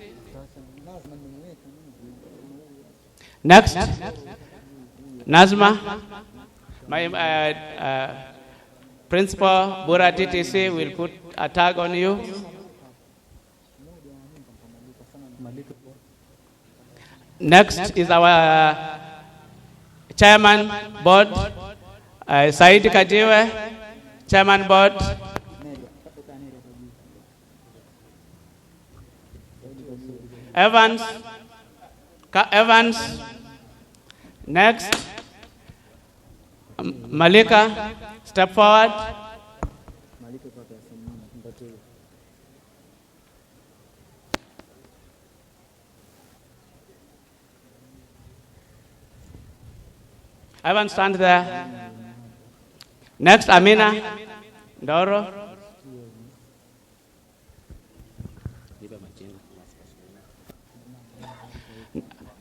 Speaker 3: Next, Nazma, my Principal Bura TTC will put a tag on you. Next is our Chairman Board, Said Kajiwe, Chairman Board. Evans. Next, Malika, step forward. Evans, stand there. Next, Amina, Doro.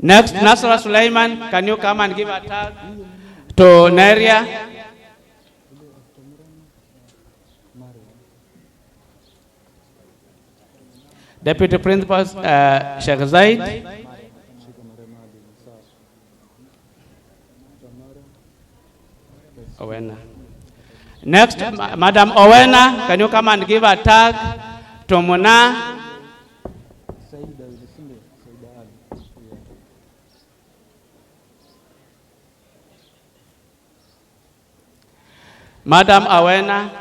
Speaker 3: Next, Nasra Sulaiman, can you come and give a tag to Neria? Deputy Principal Sheikh Zaid. Owena. Next, Madam Owena, can you come and give a tag to Muna? Madam Awena.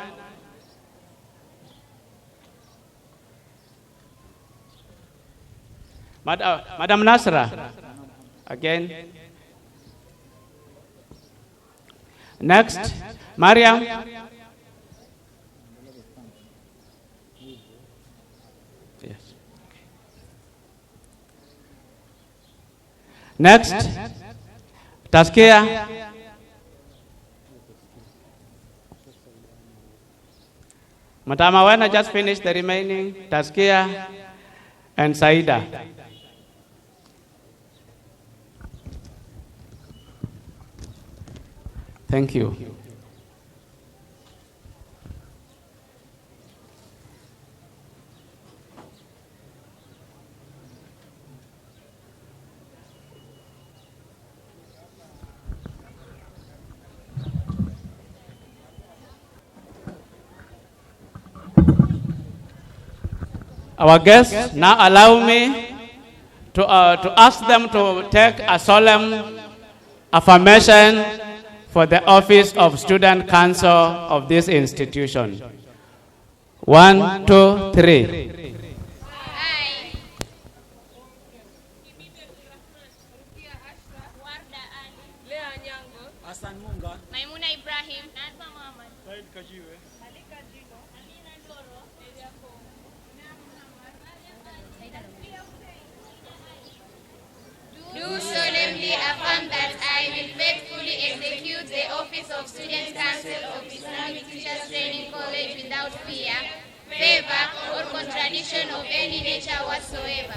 Speaker 3: Madam Nasra. Again. Next, Mariam. Yes. Next, Taskia. Madam Awena just finished the remaining, Taskia and Saida. Thank you. Our guests, now allow me to ask them to take a solemn affirmation for the office of Student Council of this institution. 1, 2, 3.
Speaker 7: Do solemnly affirm that I will faithfully execute the office of
Speaker 6: Student Council of Islamic Teachers Training College without fear, favor, or contradiction of any nature whatsoever,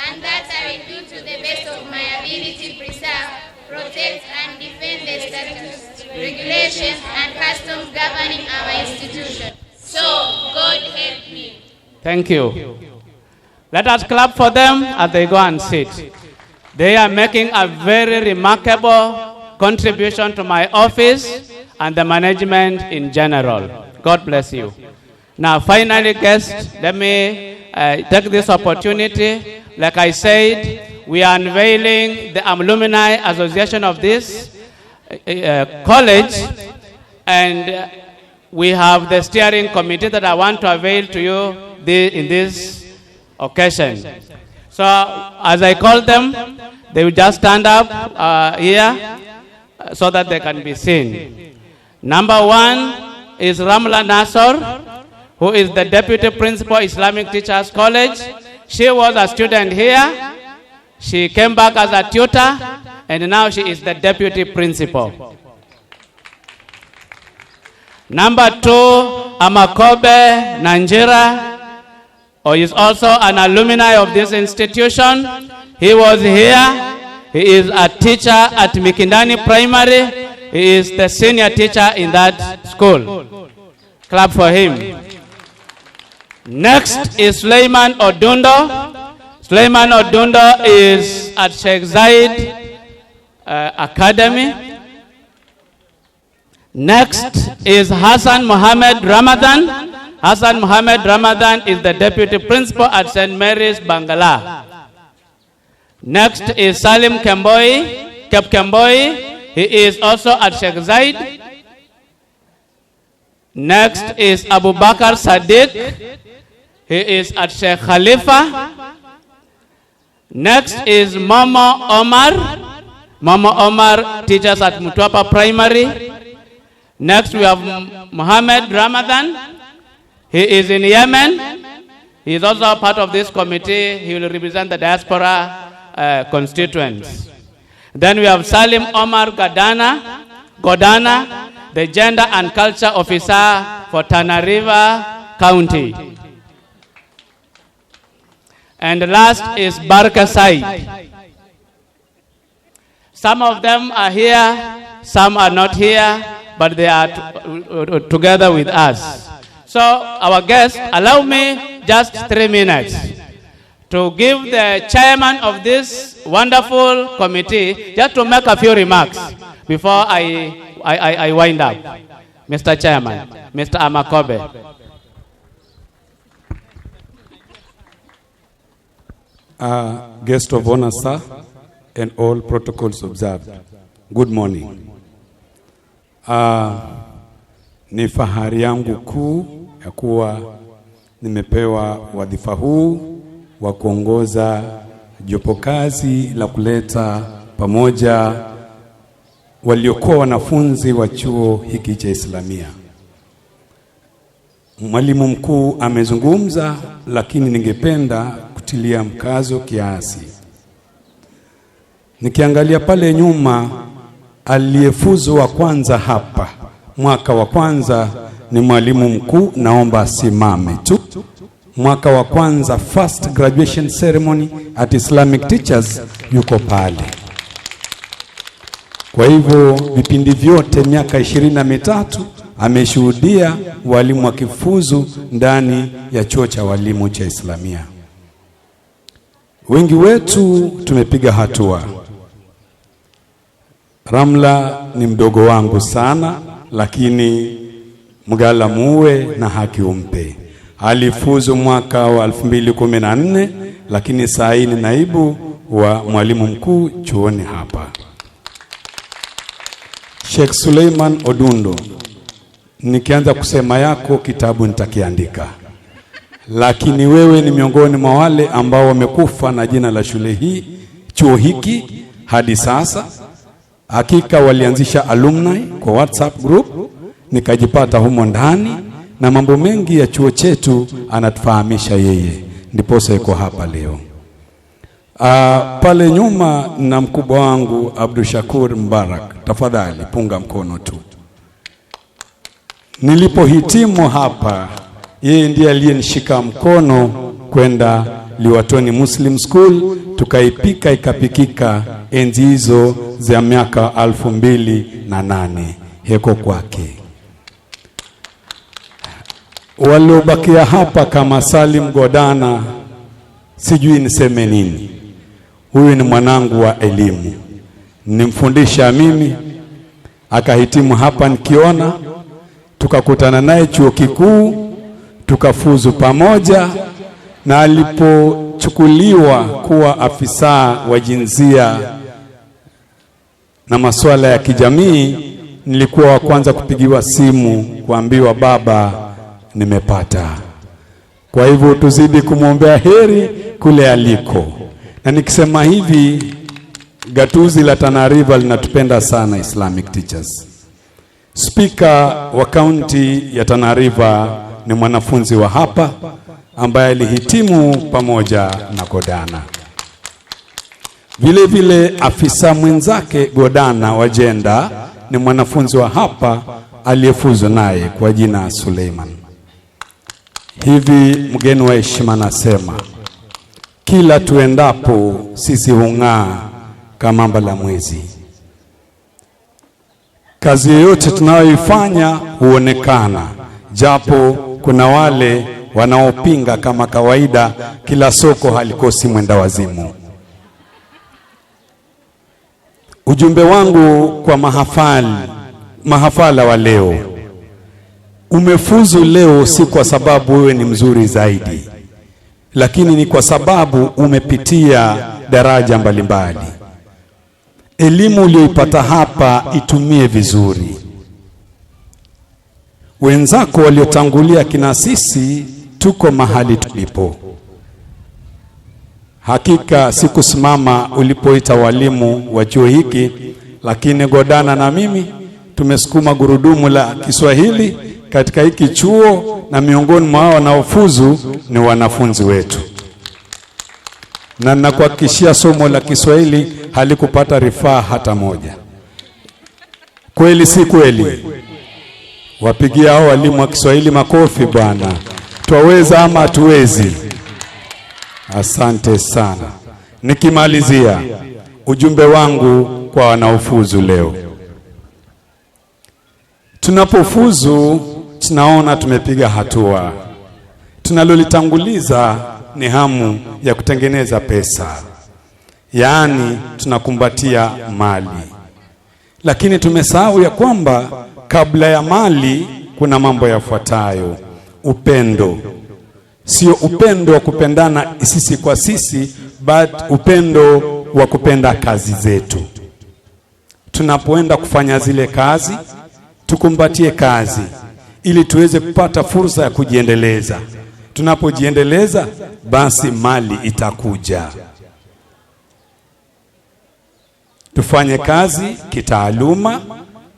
Speaker 6: and that I will do to the best of my ability preserve, protect, and defend the statutes, regulations, and customs governing our institution. So, God help me.
Speaker 3: Thank you. Let us clap for them as they go and sit. They are making a very remarkable contribution to my office and the management in general. God bless you. Now, finally, guests, let me take this opportunity. Like I said, we are unveiling the Alumni Association of this college, and we have the steering committee that I want to avail to you in this occasion. So, as I call them, they will just stand up here so that they can be seen. Number 1 is Ramla Nasor, who is the Deputy Principal, Islamic Teachers College. She was a student here. She came back as a tutor, and now she is the Deputy Principal. Number 2, Amakobe Nanjira, who is also an alumni of this institution. He was here. He is a teacher at Mikindani Primary. He is the senior teacher in that school. Clap for him. Next is Suleiman Odundo. Suleiman Odundo is at Sheikh Zayed Academy. Next is Hassan Mohammed Ramadan. Hassan Mohammed Ramadan is the Deputy Principal at St. Mary's, Bangala. Next is Salim Kemboi, Kep Kemboi. He is also at Sheikh Zayed. Next is Abu Bakr Sadiq. He is at Sheikh Khalifa. Next is Mama Omar. Mama Omar teaches at Mutwapa Primary. Next we have Muhammad Ramadan. He is in Yemen. He is also a part of this committee. He will represent the diaspora constituents. Then we have Salim Omar Godana, the Gender and Culture Officer for Tana River County. And the last is Barka Said. Some of them are here, some are not here, but they are together with us. So, our guests, allow me just 3 minutes to give the chairman of this wonderful committee just to make a few remarks before I wind up. Mr. Chairman, Mr. Amakobe.
Speaker 10: Guest of honor, sir, and all protocols observed. Good morning. Ni fahari yangu kuu ya kuwa nimepewa wadhifa huu wa kuongoza jopo kazi la kuleta pamoja waliokuwa wanafunzi wa chuo hiki cha Islamia. Mwalimu mkuu amezungumza, lakini ningependa kutilia mkazo kiasi. Nikiangalia pale nyuma, aliyefuzu wa kwanza hapa mwaka wa kwanza ni mwalimu mkuu, naomba simame tu. Mwaka wa kwanza, first graduation ceremony at Islamic Teachers, yuko pale. Kwa hivyo vipindi vyote miaka 23 ameshuhudia walimu wakifuzu ndani ya chuo cha walimu cha Islamia. Wengi wetu tumepiga hatua. Ramla ni mdogo wangu sana, lakini mgala muwe na haki umpe. Alifuzu mwaka wa 2014, lakini saa hii ni naibu wa mwalimu mkuu chuoni hapa. Sheikh Suleiman Odundo, nikianza kusema yako kitabu nitakiandika. Lakini wewe ni miongoni mwa wale ambao wamekufa na jina la shule hii, chuo hiki hadi sasa. Hakika walianzisha alumni kwa WhatsApp group, nikajipata humo ndani, na mambo mengi ya chuo chetu anatufahamisha yeye, ndiposa yuko hapa leo. Pale nyuma na mkubwa wangu Abdul Shakur Mbarak, tafadhali punga mkono tu. Nilipohitimu hapa, yeye ndiye aliyenishika mkono kwenda Liwatoni Muslim School, tukaipika ikapikika enzi hizo za miaka 2008. Heko kwake. Waliobakia hapa kama Salim Godana, sijui niseme nini. Huyu ni mwanangu wa elimu, nimfundisha mimi, akahitimu hapa nikiona, tukakutana naye chuo kikuu, tukafuzu pamoja, na alipochukuliwa kuwa afisa wa jinsia na masuala ya kijamii, nilikuwa wa kwanza kupigiwa simu kuambiwa baba nimepata. Kwa hivyo tuzidi kumwombea heri kule aliko. Na nikisema hivi, gatuzi la Tana River linatupenda sana Islamic teachers. Speaker wa kaunti ya Tana River ni mwanafunzi wa hapa ambaye alihitimu pamoja na Godana. Vile vile afisa mwenzake Godana wa jenda ni mwanafunzi wa hapa aliyefuzu naye kwa jina Suleiman. Hivi mgeni wa heshima nasema, kila tuendapo sisi hung'aa kama mbala mwezi. Kazi yoyote tunayoifanya huonekana, japo kuna wale wanaopinga. Kama kawaida, kila soko halikosi mwenda wazimu. Ujumbe wangu kwa mahafala wa leo, umefuzu leo si kwa sababu wewe ni mzuri zaidi, lakini ni kwa sababu umepitia daraja mbalimbali. Elimu uliyoipata hapa itumie vizuri. Wenzako waliotangulia kina sisi tuko mahali tulipo. Hakika sikusimama ulipoita walimu wa chuo hiki, lakini Godana na mimi tumesukuma gurudumu la Kiswahili katika hiki chuo, na miongoni mwa wanaofuzu ni wanafunzi wetu. Na nakuhakikishia somo la Kiswahili halikupata rifaa hata moja. Kweli si kweli? Wapigia hao walimu wa Kiswahili makofi bwana. Twaweza ama hatuwezi? Asante sana. Nikimalizia, ujumbe wangu kwa wanaofuzu leo. Tunapofuzu tunaona tumepiga hatua. Tunalolitanguliza ni hamu ya kutengeneza pesa, yaani tunakumbatia mali. Lakini tumesahau ya kwamba kabla ya mali kuna mambo yafuatayo: upendo. Sio upendo wa kupendana sisi kwa sisi, but upendo wa kupenda kazi zetu. Tunapoenda kufanya zile kazi, tukumbatie kazi ili tuweze kupata fursa ya kujiendeleza. Tunapojiendeleza, basi mali itakuja. Tufanye kazi kitaaluma,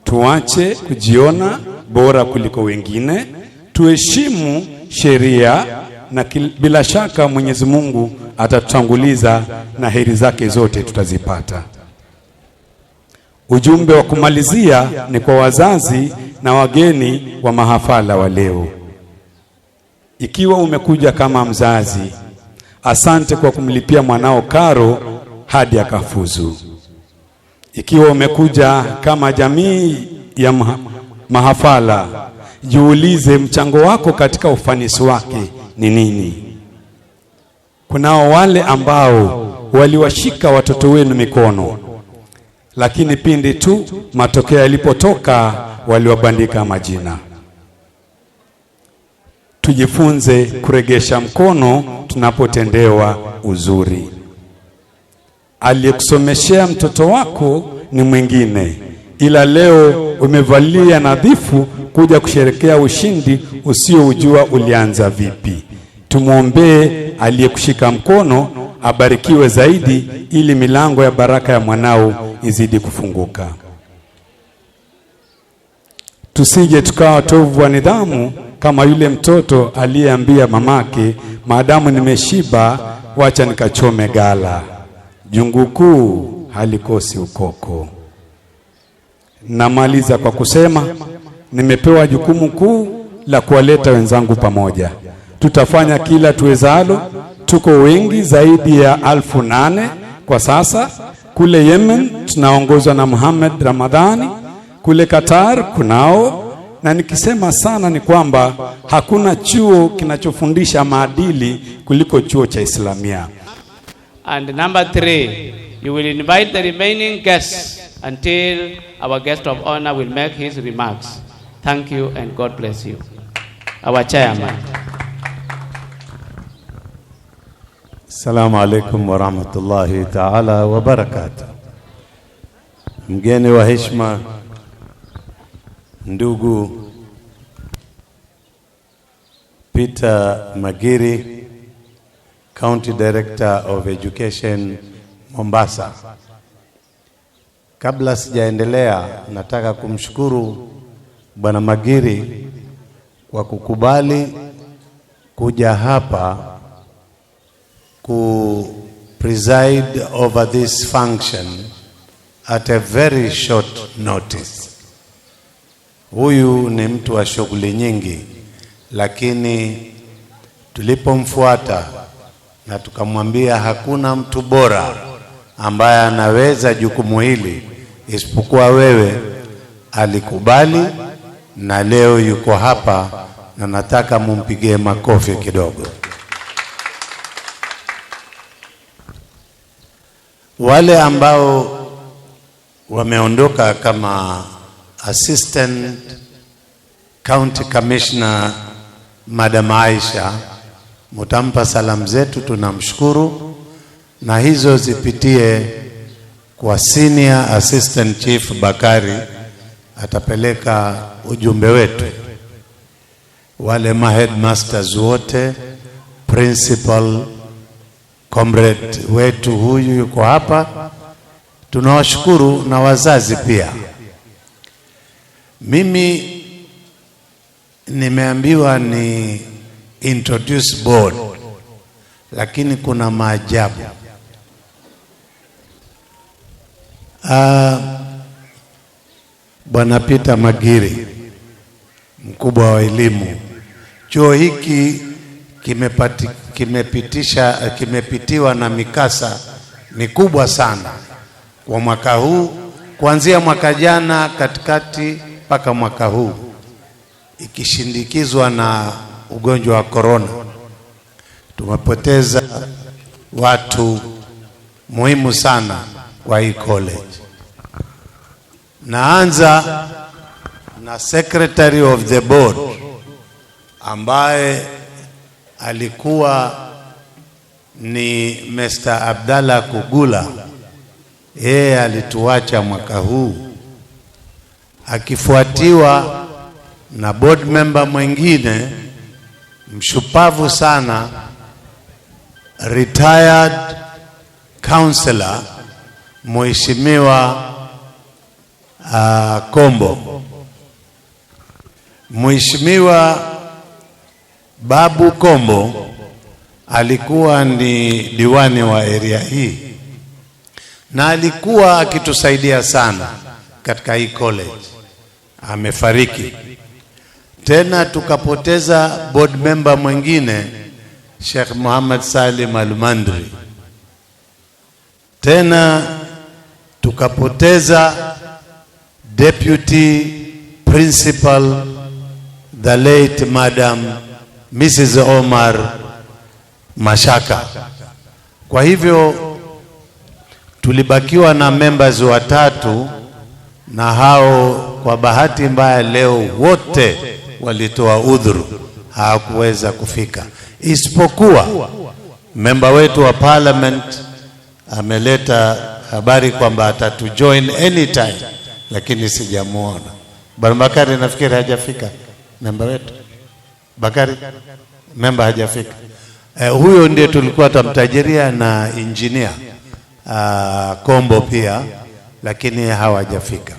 Speaker 10: tuache kujiona bora kuliko wengine, tuheshimu sheria, na bila shaka Mwenyezi Mungu atatutanguliza na heri zake zote tutazipata. Ujumbe wa kumalizia ni kwa wazazi na wageni wa mahafala wa leo. Ikiwa umekuja kama mzazi, asante kwa kumlipia mwanao karo hadi akafuzu. Ikiwa umekuja kama jamii ya mahafala, jiulize mchango wako katika ufanisi wake ni nini. Kunao wale ambao waliwashika watoto wenu mikono, lakini pindi tu matokeo yalipotoka waliwabandika majina. Tujifunze kuregesha mkono tunapotendewa uzuri. Aliyekusomeshea mtoto wako ni mwingine, ila leo umevalia nadhifu kuja kusherekea ushindi usioujua ulianza vipi. Tumwombee aliyekushika mkono abarikiwe zaidi, ili milango ya baraka ya mwanao izidi kufunguka. Tusije tukawa tovu wa nidhamu kama yule mtoto aliyeambia mamake, maadamu nimeshiba wacha nikachome gala, jungu kuu halikosi ukoko. Namaliza kwa kusema nimepewa jukumu kuu la kuwaleta wenzangu pamoja. Tutafanya kila tuwezalo. Tuko wengi zaidi ya 8,000 kwa sasa. Kule Yemen tunaongozwa na Muhammad Ramadhani, kule Qatar kunao, na nikisema sana ni kwamba hakuna chuo kinachofundisha maadili kuliko chuo cha Islamia.
Speaker 3: And number 3, you will invite the remaining guests until our guest of honor will make his remarks. Thank you and God bless you. Our chairman.
Speaker 11: Assalamu alaikum wa rahmatullahi ta'ala wa barakatuh. Mgeni wa heshima, ndugu Peter Magiri, County Director of Education Mombasa. Kabla sijaendelea, nataka kumshukuru Bwana Magiri kwa kukubali kuja hapa preside over this function at a very short notice. Huyu ni mtu wa shughuli nyingi, lakini tulipomfuata na tukamwambia hakuna mtu bora ambaye anaweza jukumu hili isipokuwa wewe, alikubali na leo yuko hapa, na nataka mumpigie makofi kidogo. Wale ambao wameondoka kama Assistant County Commissioner Madam Aisha, mutampa salamu zetu, tunamshukuru, na hizo zipitie kwa Senior Assistant Chief Bakari, atapeleka ujumbe wetu. Wale headmasters wote, principal, comrade wetu huyu yuko hapa, tunawashukuru, na wazazi pia. Mimi nimeambiwa ni introduce board, lakini kuna maajabu. Bwana Peter Magiri, mkubwa wa elimu, chuo hiki kimepitiwa na mikasa mikubwa sana kwa mwaka huu, kuanzia mwaka jana katikati mpaka mwaka huu, ikishindikizwa na ugonjwa wa corona. Tumepoteza watu muhimu sana kwa hii college. Naanza na secretary of the board ambaye alikuwa ni Mr. Abdalla Kugula. Yeye alituacha mwaka huu, akifuatiwa na board member mwingine mshupavu sana, retired counselor Mheshimiwa Kombo. Mheshimiwa Babu Kombo alikuwa ni diwani wa area hii, na alikuwa akitusaidia sana katika hii college. Amefariki. Tena tukapoteza board member mwingine, Sheikh Muhammad Salim Al-Mandri. Tena tukapoteza deputy principal, the late Madam Mrs. Omar Mashaka. Kwa hivyo tulibakiwa na members watatu, na hao kwa bahati mbaya leo wote walitoa udhuru, hawakuweza kufika, isipokuwa member wetu wa parliament ameleta habari kwamba atatujoin anytime, lakini sijamuona. Bwana Bakari nafikiri hajafika, member wetu Bakari member hajafika. Huyo ndiye tulikuwa tamtajiria, na engineer Kombo pia, lakini hawajafika.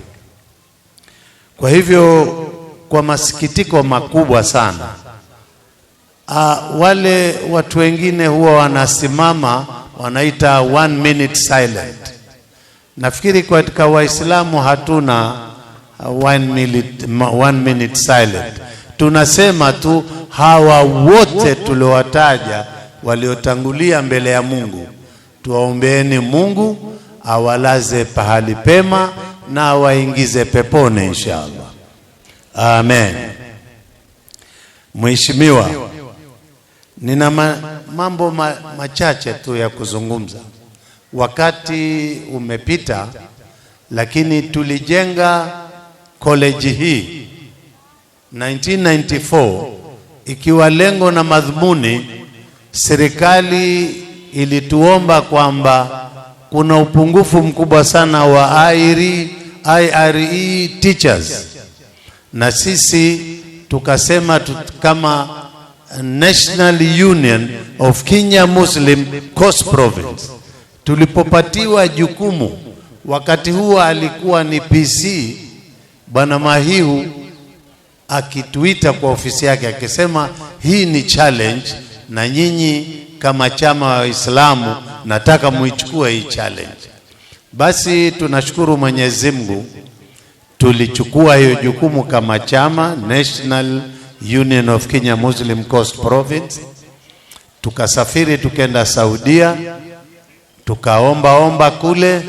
Speaker 11: Kwa hivyo kwa masikitiko makubwa sana, wale watu wengine huwa wanasimama wanaita 1 minute silent. Nafikiri katika Waislamu hatuna one minute silent. Tunasema tu hawa wote tuliowataja waliotangulia mbele ya Mungu, tuwaombeeni Mungu awalaze pahali pema na awaingize peponi inshallah. Amen. Mheshimiwa, nina mambo machache tu ya kuzungumza. Wakati umepita, lakini tulijenga college hii 1994 ikiwa lengo na madhumuni, serikali ilituomba kwamba kuna upungufu mkubwa sana wa IRE teachers, na sisi tukasema kama National Union of Kenya Muslim Coast Province, tulipopatiwa jukumu, wakati huo alikuwa ni PC Bwana Mahiu, akituita kwa ofisi yake akisema hii ni challenge na nyinyi kama chama wa Waislamu nataka muichukue hii challenge. Basi tunashukuru Mwenyezi Mungu, tulichukua hiyo jukumu kama chama National Union of Kenya Muslim Coast Province, tukasafiri tukenda Saudia, tukaomba kule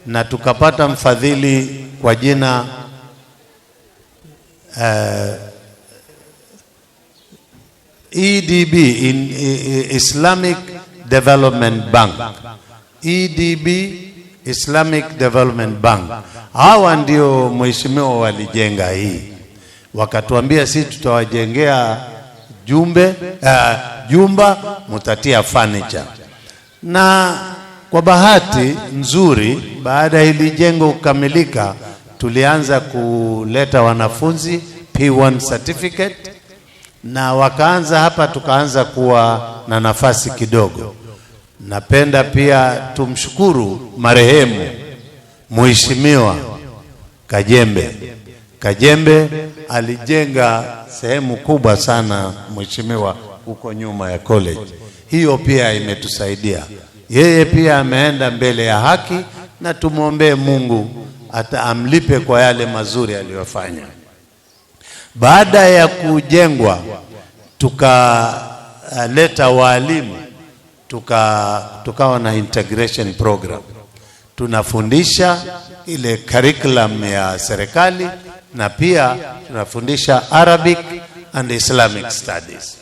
Speaker 11: na tukapata mfadhili kwa jina ECDE, in Islamic Development Bank. ECDE, Islamic Development Bank. Hawa ndio mheshimiwa walijenga hii, wakatuambia sisi tutawajengea jumba mutatia furniture. Na kwa bahati nzuri, baada hili jengo kukamilika, tulianza kuleta wanafunzi P1 certificate, na wakaanza hapa, tukaanza kuwa na nafasi kidogo. Napenda pia tumshukuru marehemu Mheshimiwa Kajembe alijenga sehemu kubwa sana mheshimiwa huko nyuma ya college. Hiyo pia imetusaidia. Yeye pia ameenda mbele ya haki, na tumuombee Mungu amlipe kwa yale mazuri aliyofanya. Baada ya kujengwa, tukaleta walimu, tukawa na integration program. Tunafundisha ile curriculum ya serikali, na pia tunafundisha Arabic and Islamic studies.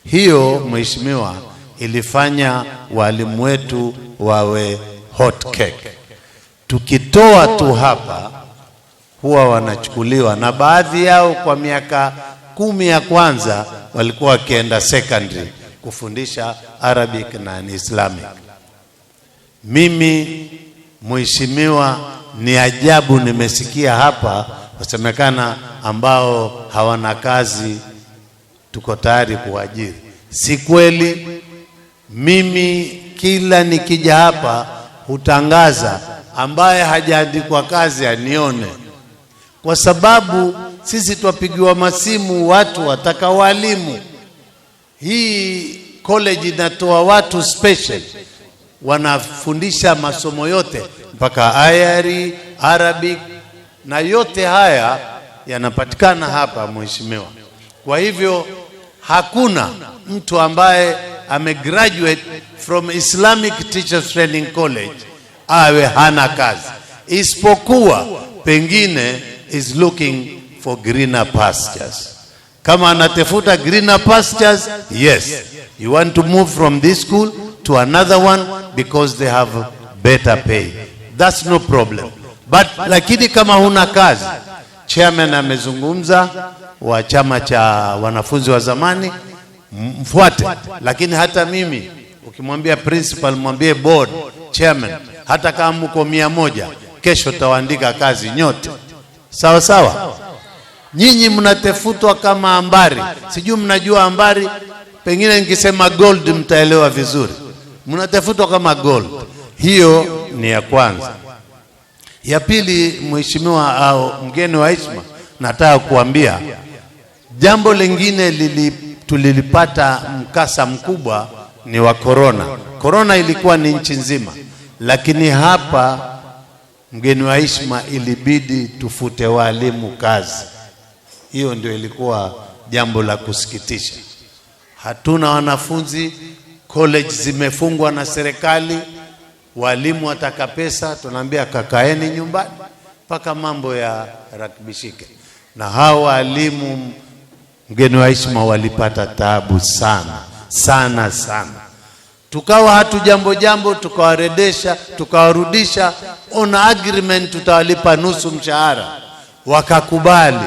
Speaker 11: Hiyo mheshimiwa ilifanya walimu wetu wawe hot cake. Tukitoa tu hapa huwa wanachukuliwa, na baadhi yao kwa miaka 10 ya kwanza walikuwa wakienda secondary kufundisha Arabic na Islamic. Mimi mheshimiwa, ni ajabu nimesikia hapa wasemekana ambao hawana kazi tuko tayari kuajiri. Si kweli. Mimi kila nikija hapa hutangaza ambaye hajaandikwa kazi anione, kwa sababu sisi twapigiwa masimu watu wataka walimu. Hii college inatoa watu special, wanafundisha masomo yote mpaka IRE, Arabic, na yote haya yanapatikana hapa mheshimiwa. Kwa hivyo hakuna mtu ambaye amegraduate from Islamic Teachers Training College awe hana kazi, isipokuwa pengine is looking for greener pastures. Kama anatafuta greener pastures, yes, you want to move from this school to another one because they have better pay, that's no problem. But lakini kama huna kazi, chairman amezungumza wa chama cha wanafunzi wa zamani, mfuate. Lakini hata mimi ukimwambia principal, mwambie board, chairman, hata kama mko 100 kesho tawaandika kazi nyote. Sawa sawa. Nyinyi mnatafutwa kama ambari. Sijui mnajua ambari, pengine nikisema gold mtaelewa vizuri. Mnatafutwa kama gold. Hiyo ni ya kwanza. Ya pili mheshimiwa au mgeni wa heshima, nataka kuambia jambo lingine tulilipata mkasa mkubwa ni wa corona. Corona ilikuwa ni nchi nzima, lakini hapa mgeni wa heshima, ilibidi tufute walimu kazi. Hiyo ndio ilikuwa jambo la kusikitisha. Hatuna wanafunzi, college zimefungwa na serikali, walimu wataka pesa, tunaambia kakaeni nyumbani mpaka mambo ya rakibishike. Na hao walimu mgeni wa heshima walipata taabu sana sana sana. Tukawa hatu jambo tukawaredesha, tukawarudisha on agreement, tutawalipa nusu mshahara. Wakakubali.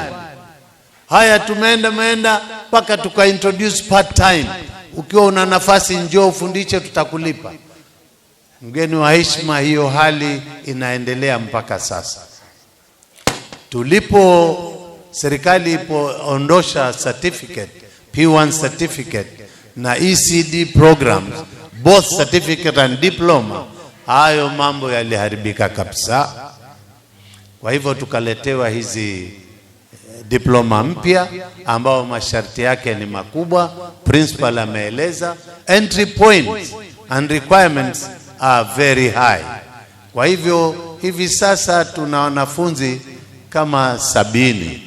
Speaker 11: Haya, tumeenda mpaka tuka introduce part time. Ukiwa una nafasi njoo ufundishe, tutakulipa. Mgeni wa heshima, hiyo hali inaendelea mpaka sasa. Serikali ipoondosha certificate, P1 certificate na ECDE programs, both certificate and diploma, hayo mambo yaliharibika kabisa. Kwa hivyo tukaletewa hizi diploma mpya ambao masharti yake ni makubwa. Principal ameeleza entry points and requirements are very high. Kwa hivyo hivi sasa tuna wanafunzi kama 70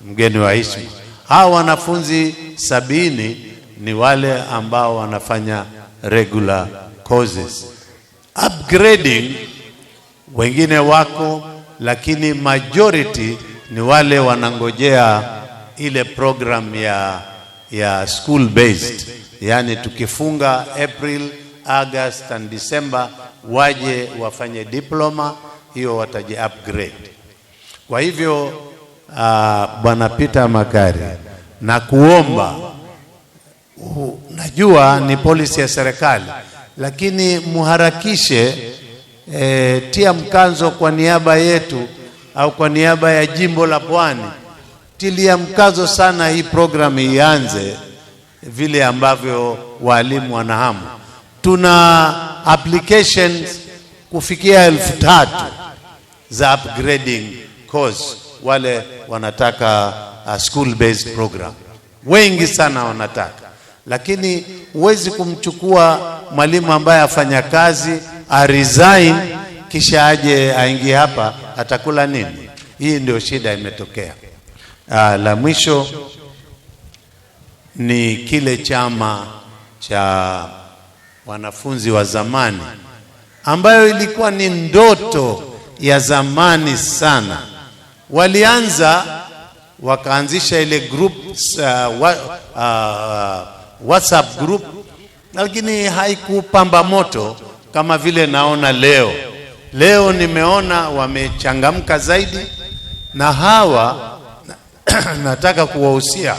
Speaker 11: mgeni wa heshima. Hao wanafunzi 70 ni wale ambao wanafanya regular courses. Upgrading wengine wako, lakini majority ni wale wanangojea ile program ya school based, yani tukifunga April, August and December waje wafanye diploma, hiyo wataji upgrade. Kwa hivyo Bwana Peter Makari, na kuomba, najua ni policy ya serikali, lakini muharakishe, tia mkazo kwa niaba yetu au kwa niaba ya jimbo la Pwani, tilia mkazo sana hii program ianze vile ambavyo walimu wanahamu. Tuna applications kufikia 3,000 za upgrading course, wale wanataka school based program, wengi sana wanataka. Lakini huwezi kumchukua mwalimu ambaye afanya kazi resign kisha aje aingie hapa, atakula nini? Hii ndio shida imetokea. La mwisho ni kile chama cha wanafunzi wa zamani ambayo ilikuwa ni ndoto ya zamani sana. Wakaanzisha ile group, WhatsApp group, lakini haikupamba moto kama vile naona leo. Leo nimeona wamechangamka zaidi, na hawa nataka kuwahusia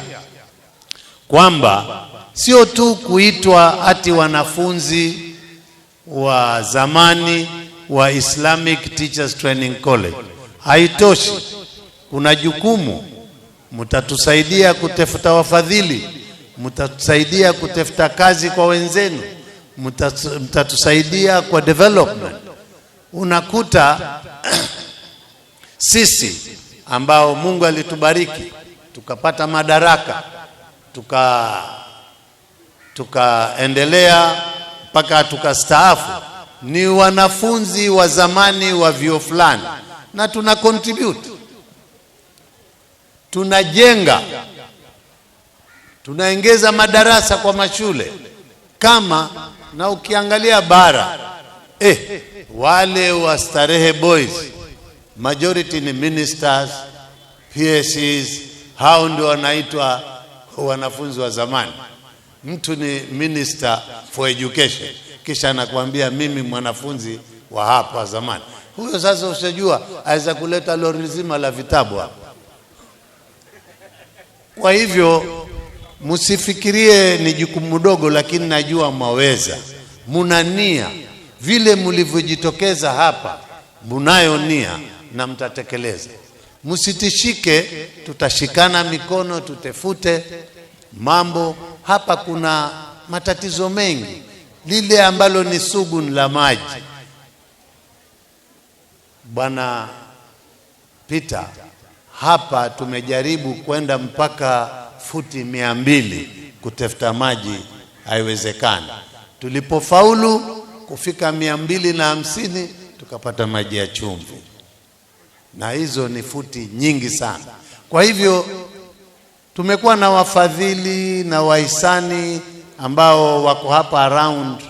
Speaker 11: kwamba sio tu kuitwa ati wanafunzi wa zamani wa Islamic Teachers Training College. Haitoshi. Kuna jukumu, mtatusaidia kutafuta wafadhili, mtatusaidia kutafuta kazi kwa wenzenu, mtatusaidia kwa development. Unakuta sisi ambao Mungu alitubariki tukapata madaraka, tukaendelea mpaka tukastaafu, ni wanafunzi wa zamani wa vyuo fulani, na tuna contribute, tunajenga, tunaongeza madarasa kwa mashule na ukiangalia bara wale wa starehe boys majority ni ministers, PSCs, hao ndio wanaitwa wanafunzi wa zamani. Mtu ni minister for education, kisha anakuambia mimi mwanafunzi wa hapa zamani. Huyo sasa ushajua aweza kuleta lori zima la vitabu hapa. Kwa hivyo msifikirie ni jukumu dogo, lakini najua mwaweza, muna nia, vile mlivyojitokeza hapa munayo nia na mtatekeleza. Msitishike, tutashikana mikono, tutefute mambo. Hapa kuna matatizo mengi. Lile ambalo ni sugu la maji, Bwana Peter, hapa tumejaribu kwenda mpaka futi 200 kutafuta maji, haiwezekani. Tulipofaulu kufika 250 tukapata maji ya chumvi, na hizo ni futi nyingi sana. Kwa hivyo tumekuwa na wafadhili na wahisani ambao wako hapa around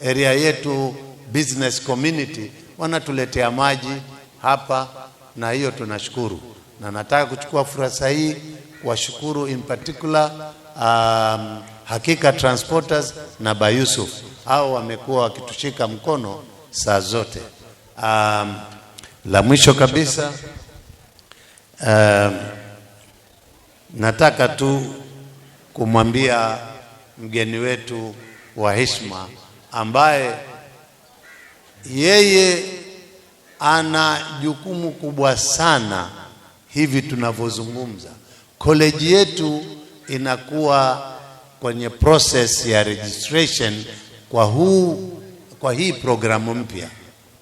Speaker 11: area yetu, business community, wanatuletea maji hapa, na hiyo tunashukuru. Na nataka kuchukua fursa hii kuwashukuru in particular Hakika Transporters na Bayusuf. Hao wamekuwa wakitushika mkono saa zote. La mwisho kabisa, nataka tu kumwambia mgeni wetu wa heshima ambaye yeye ana jukumu kubwa sana hivi tunavyozungumza. College yetu inakuwa kwenye process ya registration kwa hii programu mpya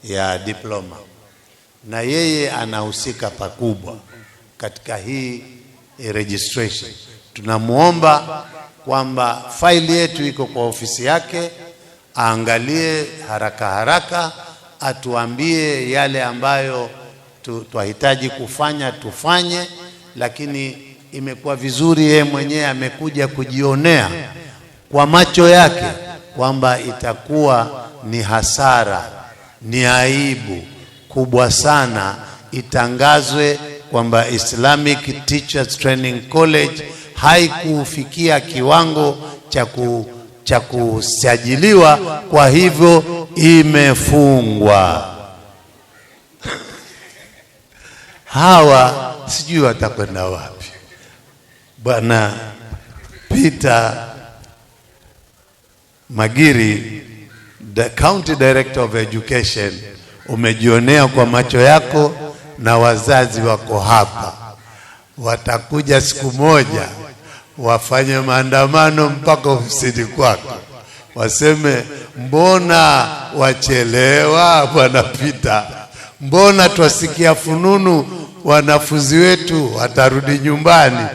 Speaker 11: ya diploma, na yeye anahusika pakubwa katika hii registration. Tunamuomba kwamba faili yetu iko kwa ofisi yake, aangalie haraka haraka, atuambie yale ambayo twahitaji kufanya tufanye, lakini imekuwa vizuri yeye mwenyewe amekuja kujionea kwa macho yake kwamba itakuwa ni hasara, ni aibu kubwa sana itangazwe kwamba Islamic Teachers Training College haikufikia kiwango cha kusajiliwa, kwa hivyo imefungwa. Hawa sijui watakwenda wapi. Bwana Peter Magiri, the County Director of Education, umejionea kwa macho yako, na wazazi wako hapa. Watakuja siku moja wafanye maandamano mpaka ofisini kwako, waseme mbona wachelewa Bwana Peter, mbona twasikia fununu wanafunzi wetu watarudi nyumbani.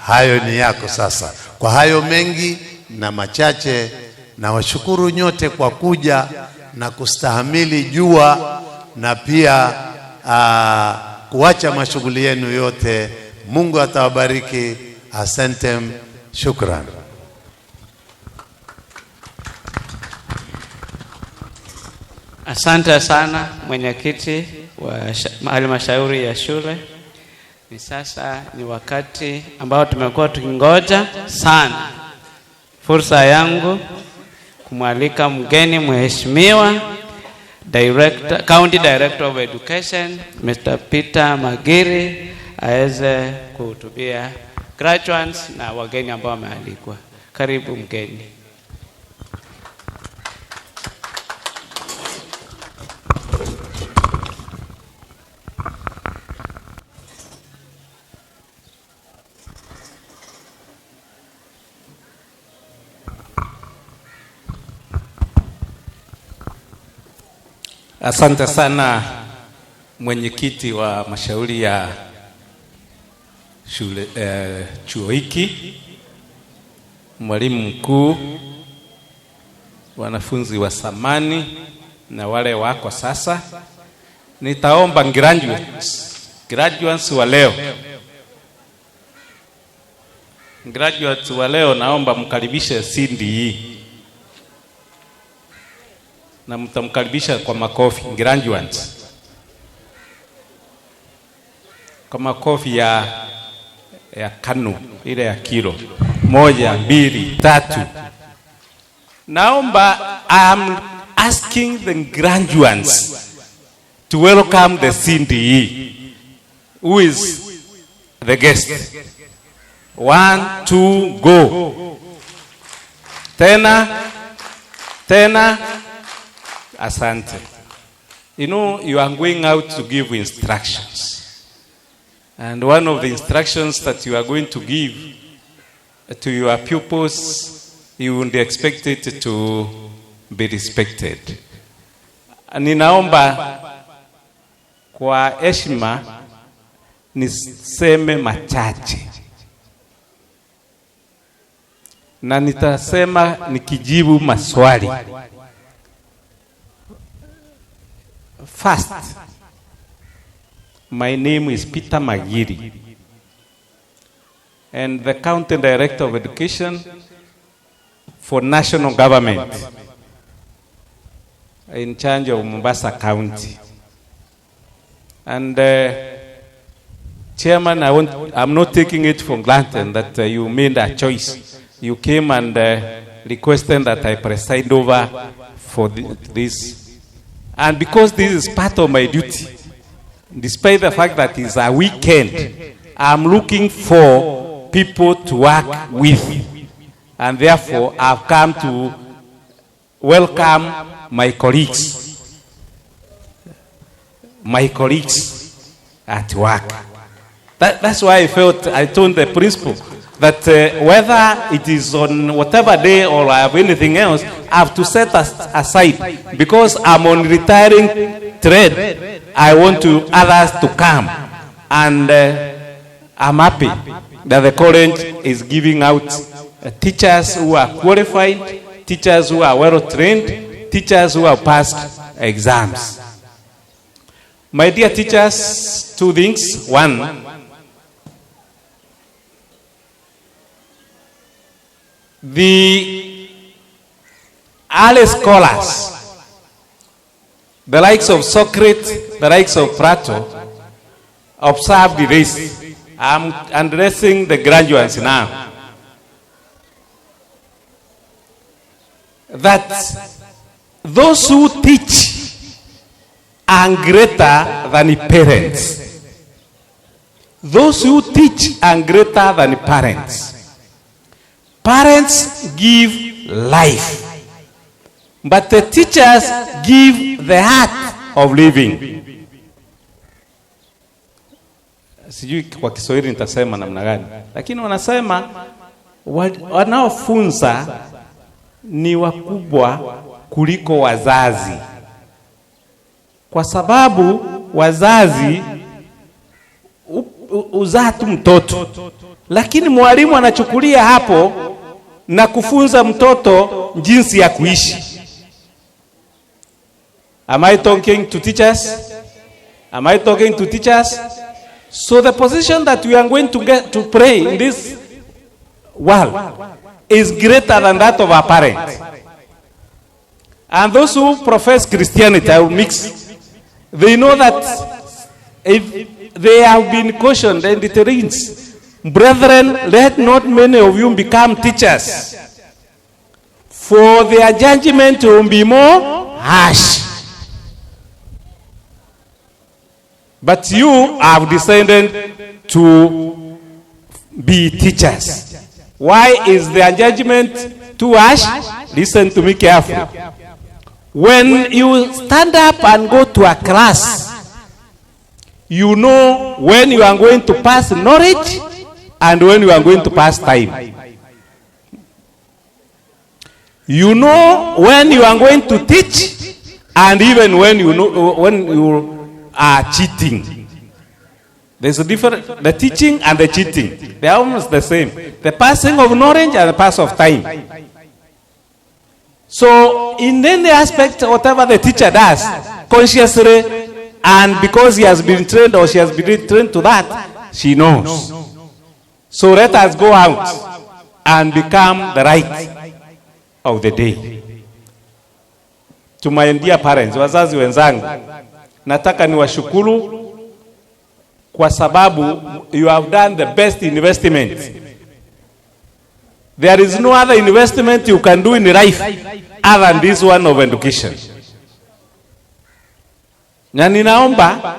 Speaker 11: Hayo ni yako sasa. Kwa hayo mengi na machache, na washukuru nyote kwa kuja na kustahamili jua, na pia kuacha mashughuli yenu yote. Mungu atawabariki. Asantem, shukran.
Speaker 3: Asante sana mwenyekiti wa halmashauri ya shule. Sasa ni wakati ambao tumekuwa tukingoja sana. Fursa yangu kumwalika mgeni mheshimiwa County Director of Education Mr. Peter Magiri aweze kuhutubia graduates na wageni ambao wamealikwa. Karibu mgeni.
Speaker 12: Asante sana mwenyekiti wa mashauri ya shule chuo hiki, mwalimu mkuu, wanafunzi wa samani na wale wako sasa. Nitaomba graduates wa leo. Graduates wa leo naomba mkaribishe CDE. Na mtamkaribisha kwa makofi graduates. Kwa makofi ya kanu ile ya kilo 1, 2, 3. Naomba, I'm asking the graduates to welcome the CDE. Who is the guest? 1, 2, go. Tena. Asante. You know, you are going out to give instructions. And one of the instructions that you are going to give to your pupils, you will expect it to be respected. Ninaomba kwa heshima niseme machache. Na nitasema nikijibu maswali. First, my name is Peter Magiri, and the County Director of Education for National Government in charge of Mombasa County. And Chairman, I'm not taking it for granted that you made a choice. You came and requested that I preside over for this. And because this is part of my duty, despite the fact that it's a weekend, I'm looking for people to work with. And therefore, I've come to welcome my colleagues at work. That's why I told the principal that whether it is on whatever day or I have anything else, I have to set aside, because I'm on retiring trade. I want others to come, and I'm happy that the college is giving out teachers who are qualified, teachers who are well trained, teachers who have passed exams. My dear teachers, two things. One, the early scholars, the likes of Socrates, the likes of Plato, observed the race. I'm addressing the graduates now. That those who teach are greater than parents. Those who teach are greater than parents. Parents give life, but the teachers give the art of living. Sijui kwa Kiswahili nitasema namna gani, lakini wanasema wanaofunza ni wakubwa kuliko wazazi, kwa sababu wazazi uzaa tu mtoto, lakini mwalimu anachukulia hapo na kufunza mtoto jinsi ya kuishi. Am I talking to teachers? Am I talking to teachers? So the position that we are going to get to pray in this world is greater than that of our parents. And those who profess Christianity, I will mix, they know that if they have been cautioned and it reads, brethren, let not many of you become teachers, for their judgment will be more harsh. But you have decided to be teachers. Why is their judgment too harsh? Listen to me carefully. When you stand up and go to a class, you know when you are going to pass knowledge and when you are going to pass time. You know when you are going to teach and even when you know when you are cheating. There's a difference, the teaching and the cheating. They are almost the same. The passing of knowledge and the pass of time. So in any aspect, whatever the teacher does, consciously, and because he has been trained or she has been trained to that, she knows. So let us go out and become the right of the day. To my dear parents, wazazi wenzangu, nataka niwashukuru kwa sababu you have done the best investment. There is no other investment you can do in life other than this one of education. Na ninaomba,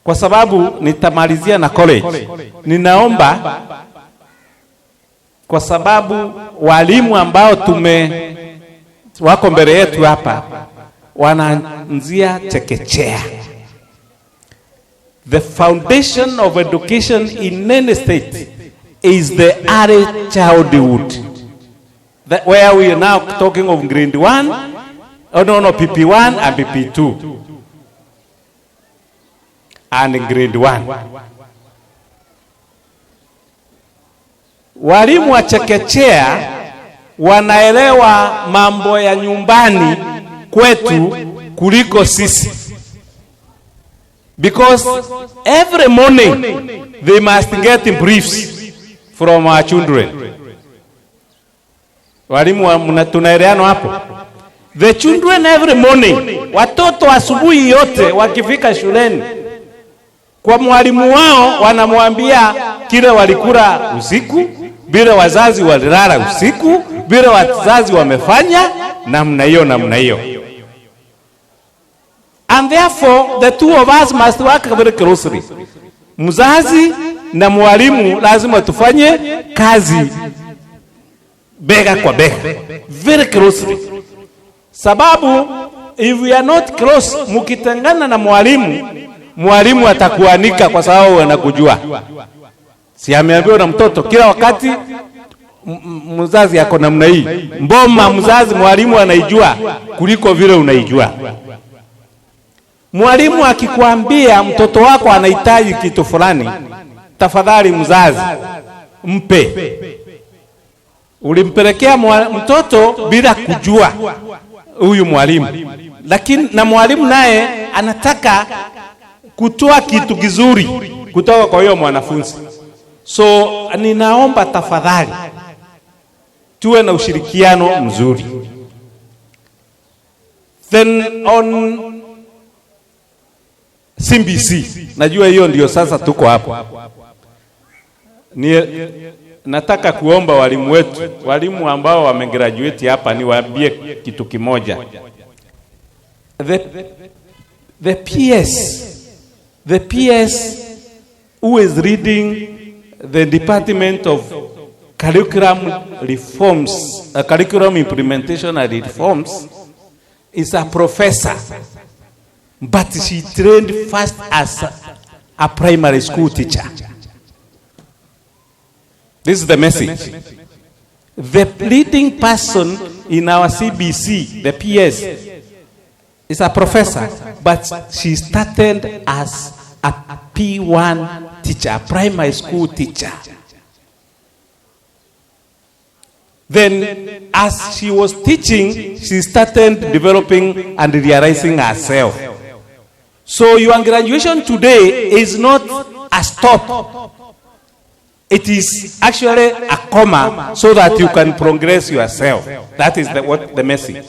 Speaker 12: kwa sababu nitamalizia na college, ninaomba kwa sababu walimu ambao wako mbele yetu hapa wanaanzia chekechea. The foundation of education in any state is the early childhood. That where we are now talking of grade 1, PP1 and PP2. And in grade 1. Walimu wa chekechea wanaelewa mambo ya nyumbani kwetu kuliko sisi, because every morning they must get briefs from our children. Walimu tunaelewana hapo? The children every morning, watoto asubuhi yote wakifika shuleni, kwa mwalimu wao wanamwambia kile walikula usiku, bila wazazi walilala usiku, bila wazazi wamefanya namna hiyo. And therefore the two of us must work very closely. Mzazi na mwalimu lazima tufanye kazi bega kwa bega, very closely. Sababu if we are not close, mukitengana na mwalimu atakuanika kwa sababu anakujua. Si ameambiwa na mtoto kila wakati mzazi yako namna hii. Mboma mzazi mwalimu anaijua kuliko vile unaijua. Mwalimu akikwambia mtoto wako anahitaji kitu fulani, tafadhali mzazi mpe. Ulimpelekea mtoto bila kujua huyu mwalimu, lakini na mwalimu naye anataka kutoa kitu kizuri kutoka kwa huyo mwanafunzi. So ninaomba tafadhali tuwe na ushirikiano mzuri. Then on CBC, najua hiyo ndio sasa tuko hapo. Nataka kuomba walimu wetu, walimu ambao wamegraduate hapa, niwaambie kitu kimoja. The PS who is reading the Department of Curriculum Reforms, Curriculum Implementation and Reforms, is a professor, but she trained first as a primary school teacher. This is the message. The leading person in our CBC, the PS, is a professor, but she started as a P1 teacher, a primary school teacher. Then, as she was teaching, she started developing and realizing herself. So your graduation today is not a stop. It is actually a comma so that you can progress yourself. That is what the message.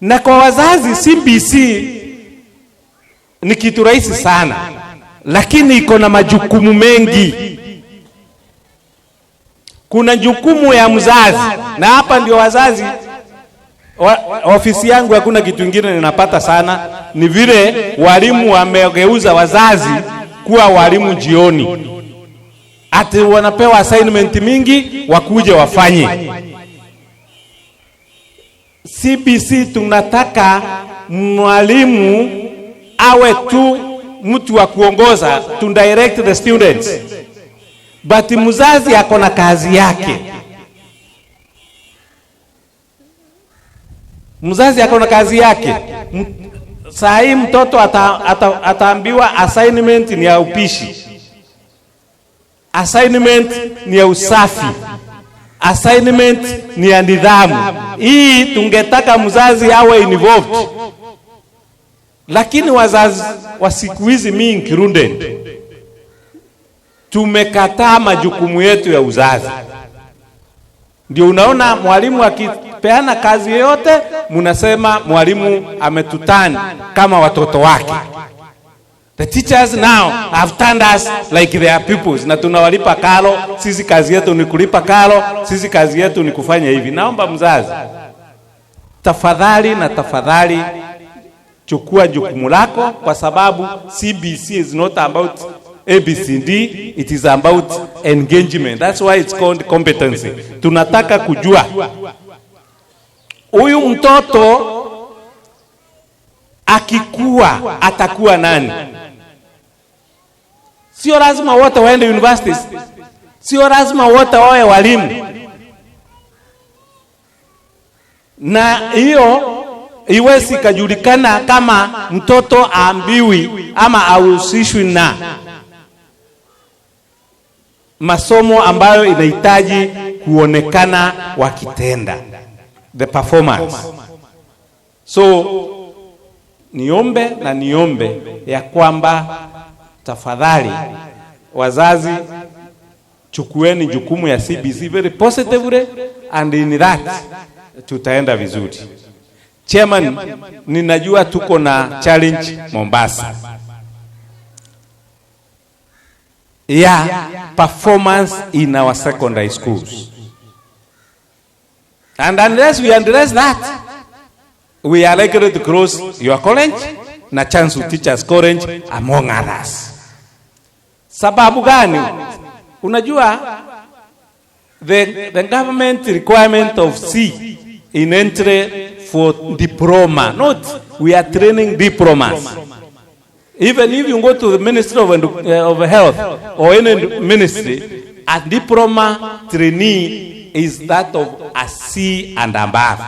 Speaker 12: Na kwa wazazi, CBC ni kitu rahisi sana, lakini iko na majukumu mengi. Kuna jukumu ya mzazi, na hapa ndio wazazi, ofisi yangu hakuna kitu kingine ninapata sana, ni vile walimu wamegeuza wazazi kuwa walimu jioni. Ati wanapewa assignment mingi wakuje wafanye. CBC tunataka mwalimu awe tu mtu wa kuongoza, to direct the students. But mzazi ako na kazi yake. Mzazi ako na kazi yake. Saa hii mtoto ataambiwa assignment ni ya upishi, assignment ni ya usafi, assignment ni ya nidhamu. Hii tungetaka mzazi awe involved. Lakini wazazi wa siku hizi mingi Kirunde, tumekataa majukumu yetu ya uzazi. Ndio unaona mwalimu akipeana kazi yote, mnasema mwalimu ametutani kama watoto wake. The teachers now have turned us like they are pupils. Na tunawalipa karo, sisi kazi yetu ni kulipa karo, sisi kazi yetu ni kufanya hivi. Naomba mzazi, tafadhali chukua jukumu lako, kwa sababu CBC is not about ABCD, it is about engagement. That's why it's called competency. Tunataka kujua huyu mtoto akikua atakuwa nani. Sio lazima wote waende universities, sio lazima wote wawe walimu. Na hiyo iwezi kujulikana kama mtoto aambiwi ama ahusishwi na masomo ambayo inahitaji kuonekana wakitenda, the performance. So niombe ya kwamba tafadhali wazazi chukueni jukumu ya CBC very positively, and in that tutaenda vizuri. Chairman, ninajua tuko na challenge Mombasa performance in our secondary schools, and unless we address that, we are likely to close your college na chance to teachers college among others. Sababu gani? Unajua the government requirement of C in entry for diploma, not we are training diplomas. Even if you go to the Ministry of Health or any ministry, a diploma trainee is that of a C and above.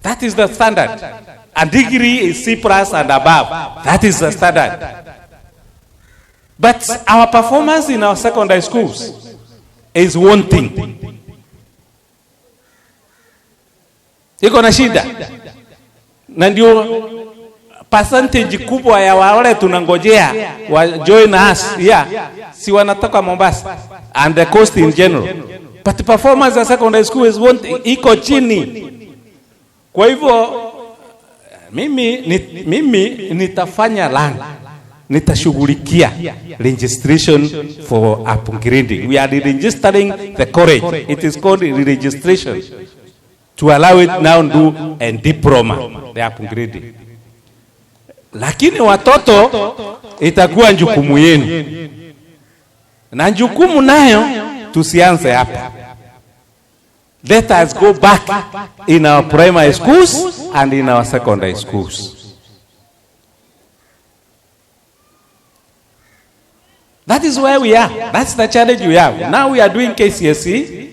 Speaker 12: That is the standard. A degree is C plus and above. That is the standard. But our performance in our secondary schools is wanting. Iko na shida. Na ndio percentage kubwa ya wale tunangojea wa join us si wanatoka Mombasa and the coast in general. But performance at secondary school is iko chini. Kwa hivyo mimi nitafanya land, nitashughulikia registration for upgrading. We are registering the college. It is called registration to allow it now do a diploma, the upgrading. Lakini watoto itakuwa jukumu yenu. Na jukumu nayo tusianze hapa. Let us go back in our primary schools and in our secondary schools. That is where we are. That's the challenge we have. Now we are doing KCSE.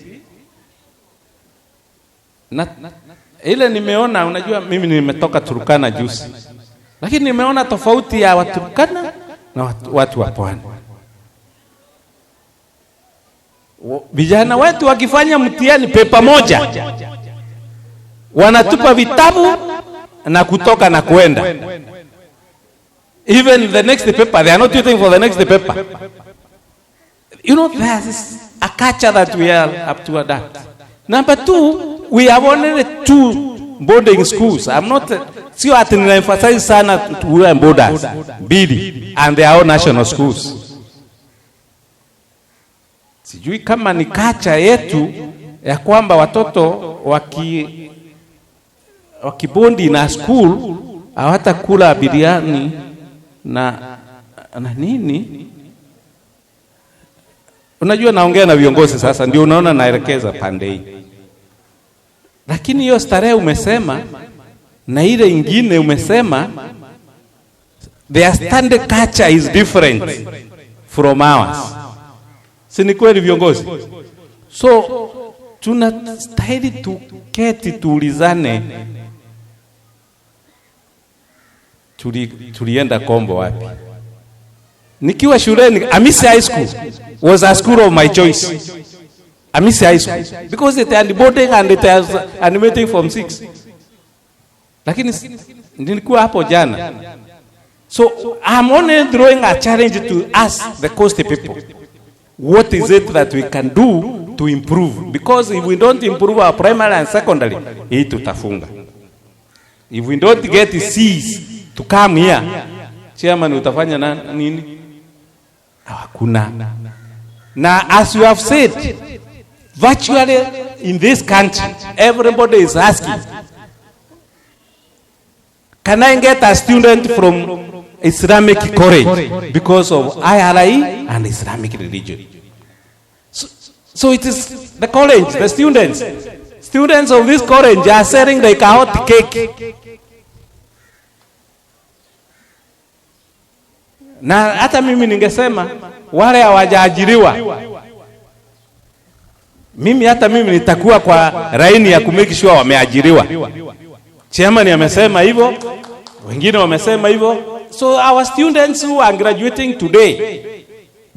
Speaker 12: Ile nimeona, unajua mimi nimetoka Turkana juzi. Lakini nimeona tofauti ya Waturkana na watu wa Pwani. Vijana wetu wakifanya mtihani pepa moja, wanatupa vitabu na kutoka na kuenda. Even the next paper, they are not waiting for the next paper. You know, there's a culture that we are up to adapt. Number two, we have only 2 boarding schools. I'm not, sio ati ninaemphasize sana tuwe borders, bidi, and they are all national schools. Sijui kama ni kacha yetu ya kwamba watoto wakibondi na school hawatakula biriani na nini. Unajua naongea na viongozi sasa, ndio unaona naelekeza pande hii. Lakini hiyo starehe umesema na ile ingine umesema, their standard culture is different from ours. Si ni kweli viongozi? So tunastahili tuketi tuulizane, tulienda kombo wapi? Nikiwa shuleni, Amisi High School was a school of my choice. Amisi High School, because it had boarding and it has animating from 6. Lakini nilikuwa hapo jana. So I'm only throwing a challenge to us, the coast people. What is it that we can do to improve? Because if we don't improve our primary and secondary, hii tutafunga. If we don't get the C's to come here, chairman, utafanya nini? Hakuna. Now, as you have said, virtually in this country, everybody is asking, can I get a student from Islamic college because of IRI and Islamic religion? So it is the college, the students of this college are selling like a hot cake. Na hata mimi ningesema wale hawajaajiriwa, hata mimi nitakuwa kwa laini ya kumake sure wameajiriwa. Chairman amesema hivyo, wengine wamesema hivyo. So our students who are graduating today,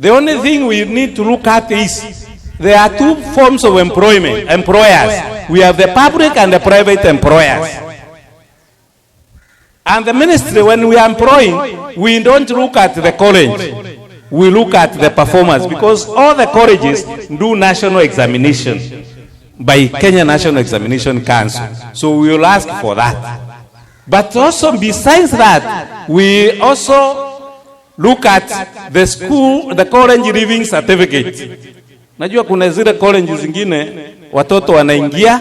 Speaker 12: the only thing we need to look at is there are 2 forms of employers. We have the public and the private employers. And the ministry, when we are employing, we don't look at the college. We look at the performance, because all the colleges do national examination by Kenya National Examination Council. So we will ask for that. But also besides that, we also look at the school, the college leaving certificate. Najua kuna zile college zingine watoto wanaingia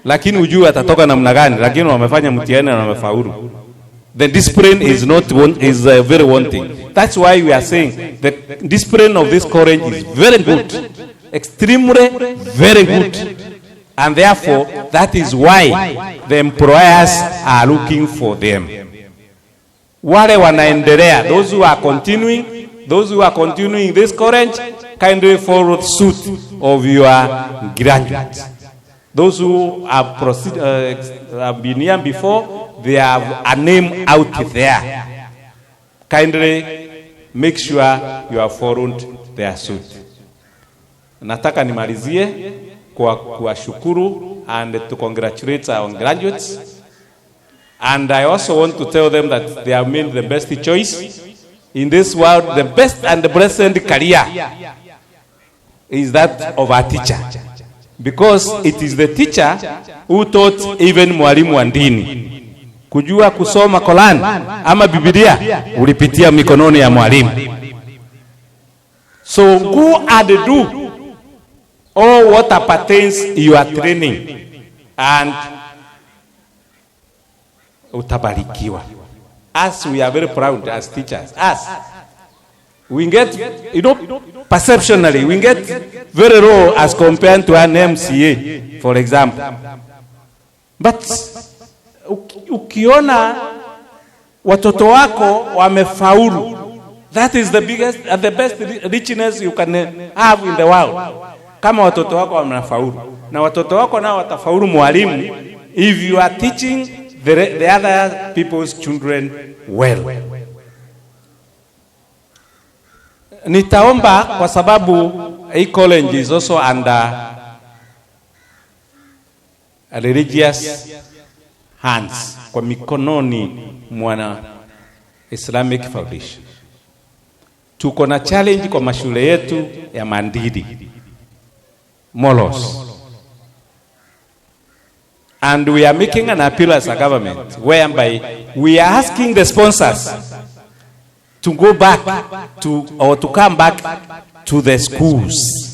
Speaker 12: lakini hujui atatoka namna gani, lakini wamefanya mtihani na wamefaulu. The discipline is very wanting. That's why we are saying the discipline of this college is very good, extremely very good. And therefore, that is why the employers are looking for them. Wale wanaendelea, those who are continuing this college, kindly follow suit of your graduates. Those who have been here before, they have a name out there. Kindly make sure you have followed their suit. Nataka nimalizie kwa kuwashukuru and to congratulate our graduates. And I also want to tell them that they have made the best choice in this world. The best and the blessed career is that of a teacher, because it is the teacher who taught even mwalimu wa dini. Kujua kusoma Quran ama Biblia ulipitia mikononi ya mwalimu. So go and do all what appertains your training, and utabarikiwa. As we are very proud as teachers, we get, perceptionally, we get very low as compared to an MCA, for example. But ukiona watoto wako wamefaulu, that is the biggest and the best richness you can have in the world. Kama watoto wako wamefaulu, na watoto wako nao watafaulu mwalimu, if you are teaching the other people's children well. Nitaomba kwa sababu hii college is also under a religious hands, kwa mikononi mwana Islamic Foundation. Tuko na challenge kwa mashule yetu ya maadili, morals. And we are making an appeal as a government, whereby we are asking the sponsors to go back to, or to come back to the schools.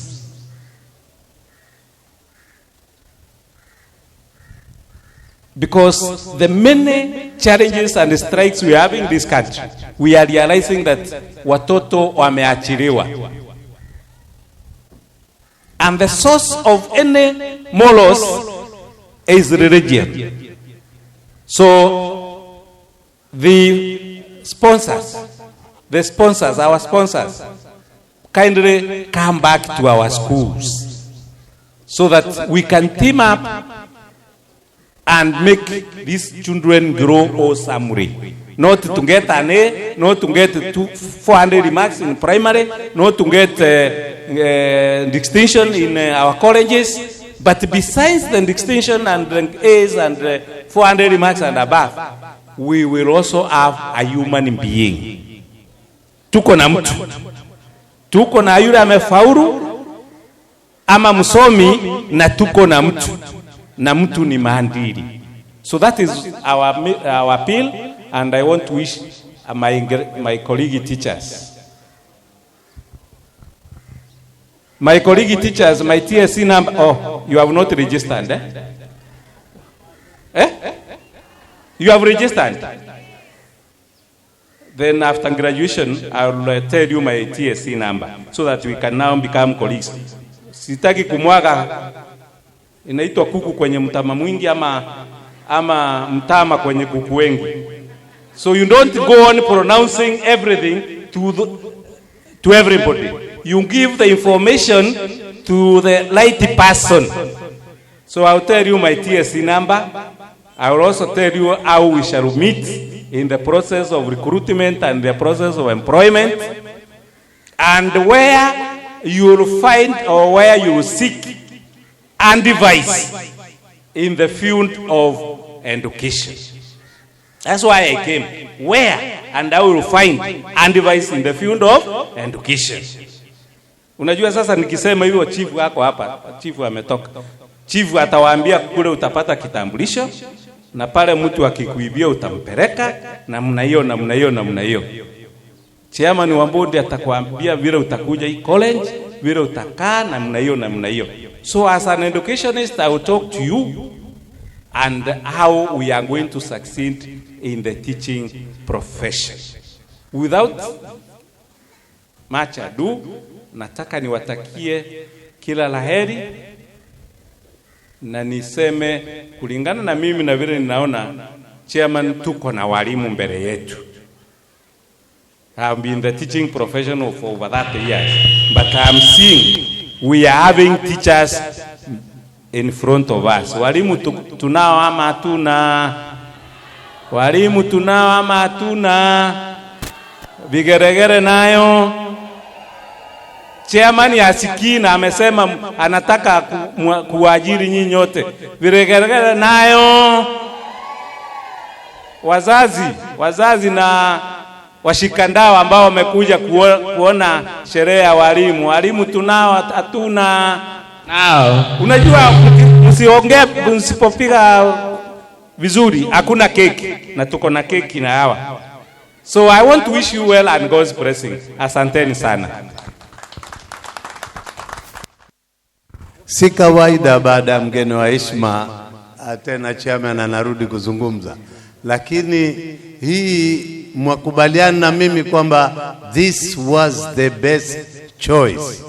Speaker 12: Because the many challenges and strikes we have in this country, we are realizing that watoto wameachiliwa. And the source of any morals is religion. So the sponsors, our sponsors, kindly come back to our schools so that we can team up and make these children grow awesomely. Not to get an A, not to get 400 marks in primary, not to get distinction in our colleges, but besides the distinction and the A's and 400 marks and above, we will also have a human being. Tuko na mtu. Tuko na yule amefaulu ama msomi, na tuko na mtu. Na mtu ni maadili. So that is our appeal, and I want to wish my colleague teachers. My colleague teachers, my TSC number, oh, you have not registered, You have registered? Then after graduation, I will tell you my TSC number, so that we can now become colleagues. Sitaki kumwaga inaitwa kuku kwenye mtama mwingi ama mtama kwenye kuku wengi. So you don't go on pronouncing everything to everybody. You give the information to the right person. So I'll tell you my TSC number. I will also tell you how we shall meet in the process of recruitment and the process of employment, and where you will find or where you will seek and advice in the field of education. That's why I came. Where? And I will find advice in the field of education. Unajua sasa nikisema hivyo chief wako hapa, chief ametoka. Chief atawaambia kule utapata kitambulisho na pale mtu akikuibia utampeleka namna hiyo. Chairman wa board atakwambia vile utakuja hii college, vile utakaa namna hiyo. So as an educationist I will talk to you and how we are going to succeed in the teaching profession. Without much ado, nataka niwatakie kila laheri na niseme kulingana na mimi na vile ninaona chairman, tuko na walimu mbele yetu. I have been in the teaching profession for over 30 years, but I am seeing we are having teachers in front of us. Walimu tunao ama hatuna? Walimu tunao ama hatuna? Vigeregere nayo. Chairman asikii na amesema anataka kuajiri nyinyi nyote. Vigeregere nayo. Wazazi na washikandao ambao wamekuja kuona sherehe ya walimu. Walimu tunao hatuna? Nao. Unajua msiongee msipopiga vizuri hakuna keki, na tuko na keki na hawa. So I want to wish you well and God's blessing. Asanteni sana.
Speaker 11: Si kawaida baada ya mgeni wa heshima tena chairman anarudi kuzungumza, lakini hii mwakubaliana na mimi kwamba this was the best choice.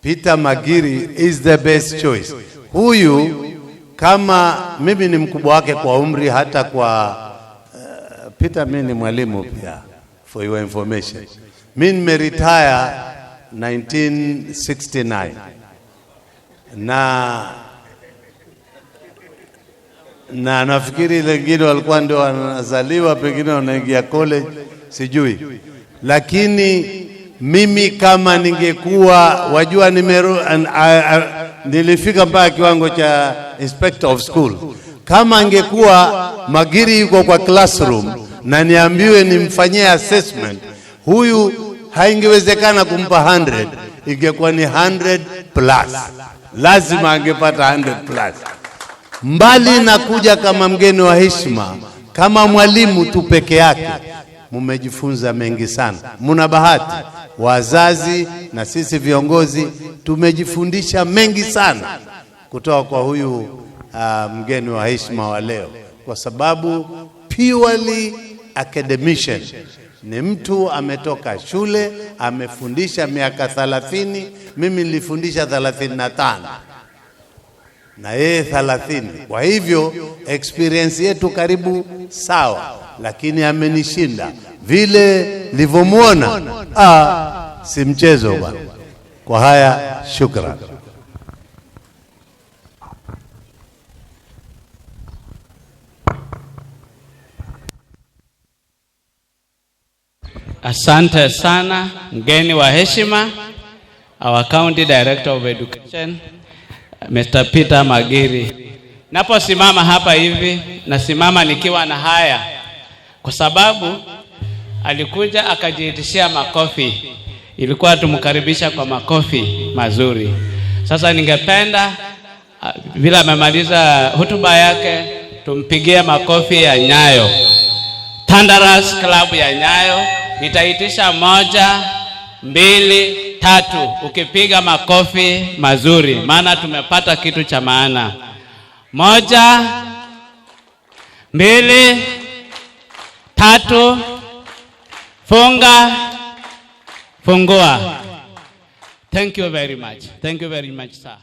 Speaker 11: Peter Magiri is the best choice. Huyu kama mimi ni mkubwa wake kwa umri, hata kwa Peter mimi ni mwalimu pia, for your information. Mimi nimeretire 1969 na nafikiri wengine walikuwa ndio wanazaliwa, pengine wanaingia college, sijui. Lakini mimi kama ningekuwa, wajua nilifika mpaka kiwango cha inspector of school. Kama angekuwa Magiri yuko kwa classroom na niambiwe nimfanyie assessment, huyu haingewezekana kumpa 100, ingekuwa ni 100 plus. Lazima angepata 100 plus. Mbali na kuja kama mgeni wa heshima, kama mwalimu tu peke yake, mumejifunza mengi sana. Muna bahati, wazazi na sisi viongozi tumejifundisha mengi sana kutoka kwa huyu mgeni wa heshima wa leo, kwa sababu purely academician. Ni mtu ametoka shule, amefundisha miaka 30, mimi nilifundisha 35 na yeye 30. Kwa hivyo experience yetu karibu sawa, lakini amenishinda vile nilivyomuona. Si mchezo bwana. Kwa haya, shukran.
Speaker 3: Asante sana mgeni wa heshima, our County Director of Education, Mr. Peter Magiri. Naposimama hapa hivi, nasimama nikiwa na haya, kwa sababu alikuja akajiitishia makofi. Ilikuwa tumkaribisha kwa makofi mazuri. Sasa ningependa vile amemaliza hotuba yake, tumpigie makofi ya Nyayo. Thunderous Club ya Nyayo. Nitaitisha 1, 2, 3. Ukipiga makofi mazuri, maana tumepata kitu cha maana. 1, 2, 3. Funga, fungua. Thank you very much. Thank you very much, sir.